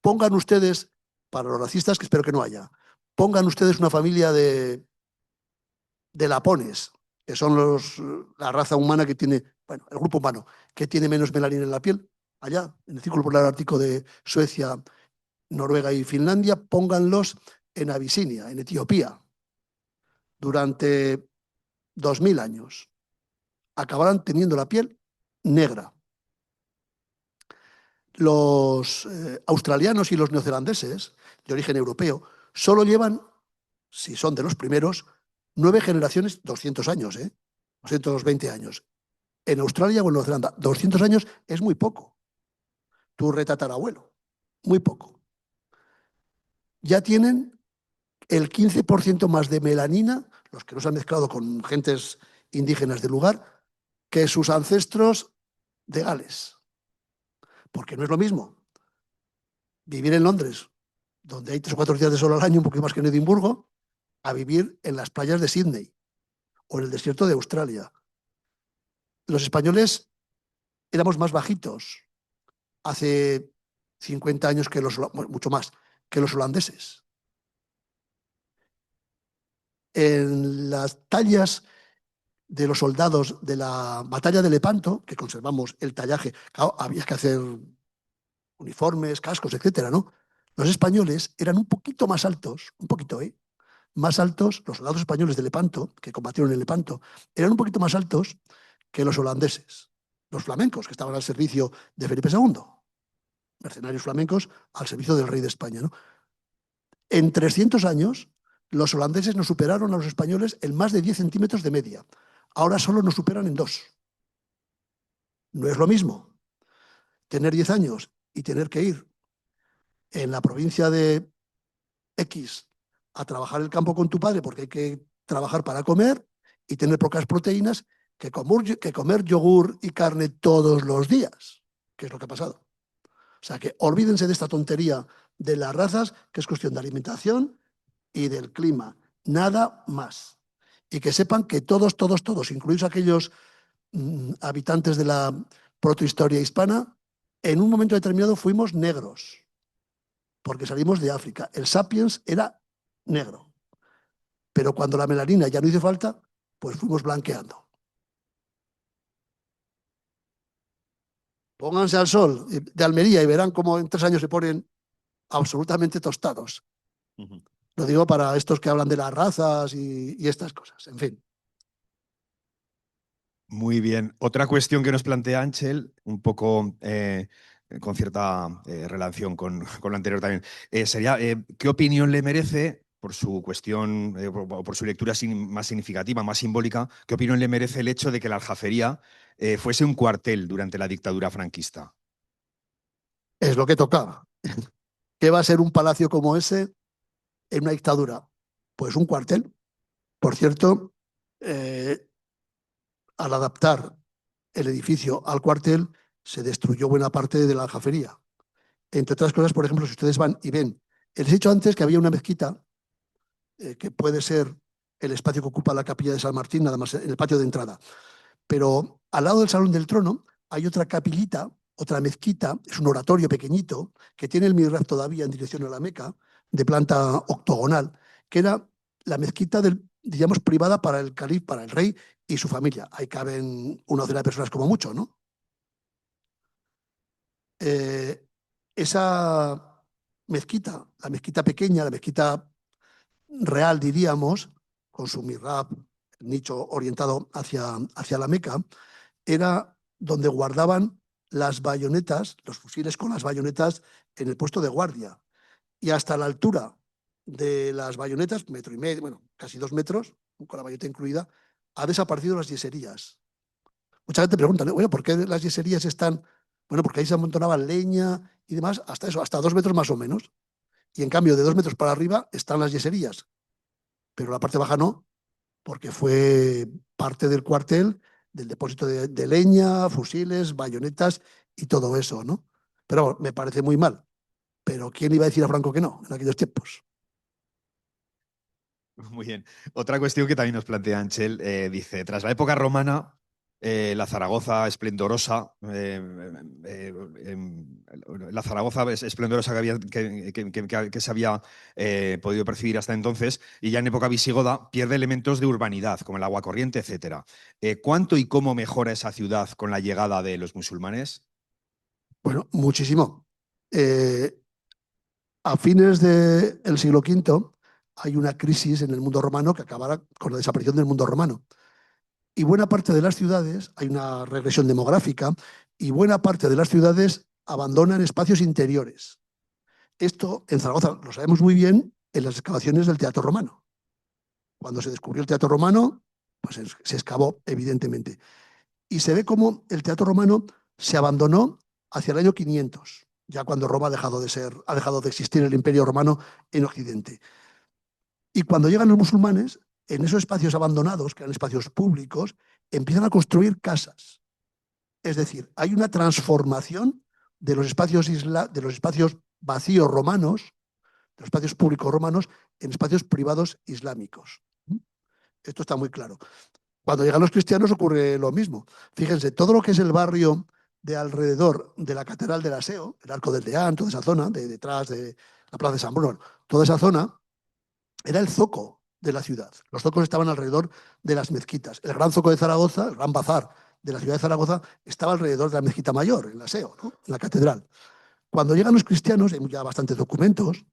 Pongan ustedes, para los racistas, que espero que no haya, pongan ustedes una familia de lapones, que son la raza humana que tiene, bueno, el grupo humano, que tiene menos melanina en la piel, allá, en el Círculo Polar Ártico de Suecia, Noruega y Finlandia, pónganlos en Abisinia, en Etiopía, durante 2.000 años. Acabarán teniendo la piel negra. Los australianos y los neozelandeses, de origen europeo, solo llevan, si son de los primeros, 9 generaciones, 200 años, 220 años. En Australia o en Nueva Zelanda, 200 años es muy poco. Tu retatarabuelo, muy poco. Ya tienen el 15% más de melanina, los que no se han mezclado con gentes indígenas del lugar, que sus ancestros de Gales. Porque no es lo mismo vivir en Londres, donde hay 3 o 4 días de sol al año, un poquito más que en Edimburgo, a vivir en las playas de Sydney o en el desierto de Australia. Los españoles éramos más bajitos hace 50 años que mucho más, que los holandeses. En las tallas de los soldados de la batalla de Lepanto, que conservamos el tallaje, claro, había que hacer uniformes, cascos, etcétera, ¿no? Los españoles eran un poquito más altos, un poquito, más altos, los soldados españoles de Lepanto, que combatieron en Lepanto, eran un poquito más altos que los holandeses, los flamencos, que estaban al servicio de Felipe II, mercenarios flamencos al servicio del rey de España, ¿no? En 300 años, los holandeses nos superaron a los españoles en más de 10 centímetros de media. Ahora solo nos superan en 2. No es lo mismo tener 10 años y tener que ir en la provincia de X a trabajar el campo con tu padre porque hay que trabajar para comer y tener pocas proteínas que comer yogur y carne todos los días, que es lo que ha pasado. O sea que olvídense de esta tontería de las razas, que es cuestión de alimentación y del clima, nada más. Y que sepan que todos, incluidos aquellos habitantes de la protohistoria hispana, en un momento determinado fuimos negros, porque salimos de África. El sapiens era negro. Pero cuando la melanina ya no hizo falta, pues fuimos blanqueando. Pónganse al sol de Almería y verán cómo en 3 años se ponen absolutamente tostados. Lo digo para estos que hablan de las razas y estas cosas, en fin. Muy bien. Otra cuestión que nos plantea Ángel, un poco con cierta relación con lo anterior también, sería ¿qué opinión le merece, por su cuestión, por su lectura más significativa, más simbólica, qué opinión le merece el hecho de que la Aljafería fuese un cuartel durante la dictadura franquista? Es lo que tocaba. ¿Qué va a ser un palacio como ese en una dictadura? Pues un cuartel. Por cierto, al adaptar el edificio al cuartel, se destruyó buena parte de la aljafería. Entre otras cosas, por ejemplo, si ustedes van y ven, les he dicho antes que había una mezquita, que puede ser el espacio que ocupa la capilla de San Martín, nada más en el patio de entrada. Pero al lado del Salón del Trono hay otra capillita, otra mezquita, es un oratorio pequeñito, que tiene el mihrab todavía en dirección a la Meca, de planta octogonal, que era la mezquita digamos, privada para el califa, para el rey y su familia. Ahí caben una docena de personas como mucho, ¿no? Esa mezquita, la mezquita pequeña, la mezquita real, diríamos, con su mihrab, el nicho orientado hacia la Meca, era donde guardaban las bayonetas, los fusiles con las bayonetas en el puesto de guardia. Y hasta la altura de las bayonetas, 1,5 metros, bueno, casi 2 metros, con la bayoneta incluida, ha desaparecido las yeserías. Mucha gente pregunta, ¿no? Bueno, ¿por qué las yeserías están? Bueno, porque ahí se amontonaban leña y demás, hasta eso, hasta 2 metros más o menos. Y en cambio, de 2 metros para arriba están las yeserías. Pero la parte baja no, porque fue parte del cuartel, del depósito de leña, fusiles, bayonetas y todo eso, ¿no? Pero me parece muy mal. Pero ¿quién iba a decir a Franco que no en aquellos tiempos? Muy bien. Otra cuestión que también nos plantea Ángel, dice, tras la época romana, la Zaragoza esplendorosa, la Zaragoza esplendorosa que se había podido percibir hasta entonces, y ya en época visigoda pierde elementos de urbanidad, como el agua corriente, etc. ¿Cuánto y cómo mejora esa ciudad con la llegada de los musulmanes? Bueno, muchísimo. A fines del siglo V hay una crisis en el mundo romano que acabará con la desaparición del mundo romano. Y buena parte de las ciudades, hay una regresión demográfica, y buena parte de las ciudades abandonan espacios interiores. Esto en Zaragoza lo sabemos muy bien en las excavaciones del Teatro Romano. Cuando se descubrió el Teatro Romano, pues se excavó, evidentemente. Y se ve cómo el Teatro Romano se abandonó hacia el año 500, ya cuando Roma ha dejado de existir el Imperio Romano en Occidente. Y cuando llegan los musulmanes, en esos espacios abandonados, que eran espacios públicos, empiezan a construir casas. Es decir, hay una transformación de los espacios vacíos romanos, de los espacios públicos romanos, en espacios privados islámicos. Esto está muy claro. Cuando llegan los cristianos ocurre lo mismo. Fíjense, todo lo que es el barrio de alrededor de la Catedral del Aseo, el Arco del Deán, toda esa zona, detrás de la Plaza de San Bruno, toda esa zona era el zoco de la ciudad. Los zocos estaban alrededor de las mezquitas. El gran zoco de Zaragoza, el gran bazar de la ciudad de Zaragoza, estaba alrededor de la mezquita mayor, en el Aseo, ¿no? En la catedral. Cuando llegan los cristianos, hay ya bastantes documentos,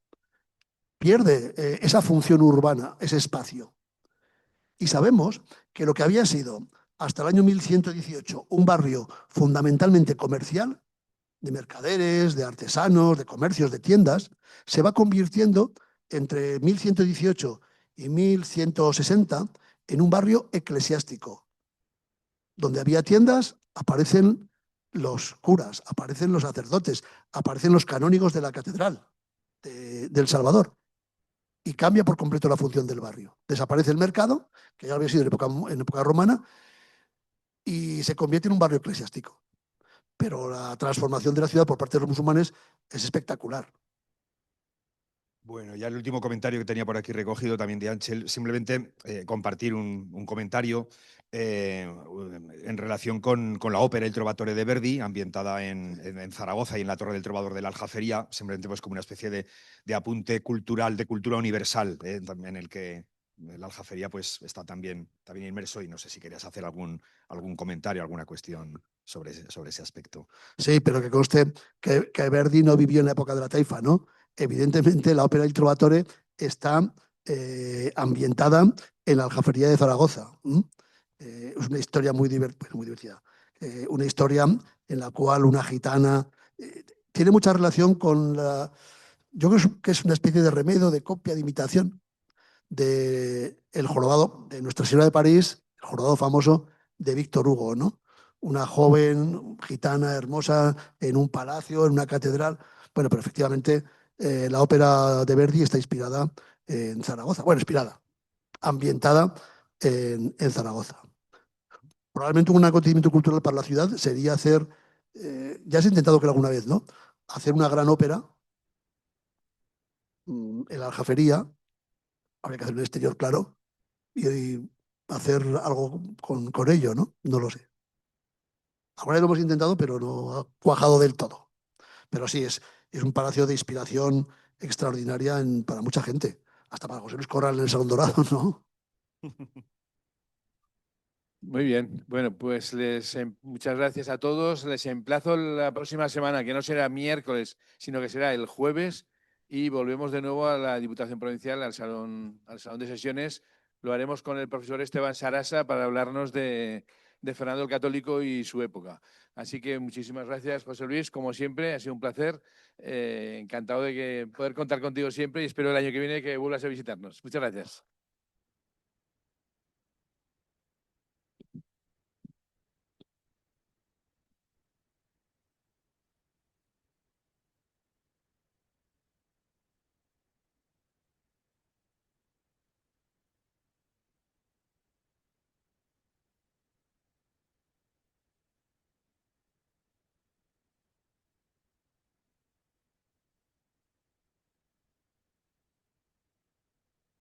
pierde esa función urbana, ese espacio. Y sabemos que lo que había sido hasta el año 1118 un barrio fundamentalmente comercial, de mercaderes, de artesanos, de comercios, de tiendas, se va convirtiendo entre 1118 y 1160 en un barrio eclesiástico. Donde había tiendas, aparecen los curas, aparecen los sacerdotes, aparecen los canónigos de la catedral de El Salvador. Y cambia por completo la función del barrio. Desaparece el mercado, que ya había sido en época romana, y se convierte en un barrio eclesiástico. Pero la transformación de la ciudad por parte de los musulmanes es espectacular. Bueno, ya el último comentario que tenía por aquí recogido también de Ángel, simplemente compartir un comentario en relación con la ópera El Trovatore de Verdi, ambientada en Zaragoza y en la Torre del Trovador de la Aljafería, simplemente pues como una especie de apunte cultural, de cultura universal, en el que la Aljafería pues está también inmerso, y no sé si querías hacer algún comentario, alguna cuestión sobre ese aspecto. Sí, pero que conste que Verdi no vivió en la época de la taifa, ¿no? evidentemente la ópera Il Trovatore está ambientada en la Aljafería de Zaragoza. Es una historia muy divertida. Una historia en la cual una gitana tiene mucha relación con la... Yo creo que es una especie de remedio, de copia, de imitación de el jorobado de Nuestra Señora de París, el jorobado famoso de Víctor Hugo, ¿no? Una joven gitana hermosa en un palacio, en una catedral. Bueno, pero efectivamente la ópera de Verdi está inspirada en Zaragoza. Bueno, inspirada, ambientada en Zaragoza. Probablemente un acontecimiento cultural para la ciudad sería hacer, ya se ha intentado que alguna vez, ¿no? Hacer una gran ópera en la Aljafería, habría que hacer un exterior claro, y hacer algo con ello, ¿no? No lo sé. Ahora lo hemos intentado, pero no ha cuajado del todo. Pero sí, es un palacio de inspiración extraordinaria para mucha gente. Hasta para José Luis Corral en el Salón Dorado, ¿no? Muy bien, bueno, pues muchas gracias a todos. Les emplazo la próxima semana, que no será miércoles, sino que será el jueves, y volvemos de nuevo a la Diputación Provincial, al salón de sesiones. Lo haremos con el profesor Esteban Sarasa para hablarnos de Fernando el Católico y su época. Así que muchísimas gracias, José Luis, como siempre, ha sido un placer. Encantado de poder contar contigo siempre y espero el año que viene que vuelvas a visitarnos. Muchas gracias.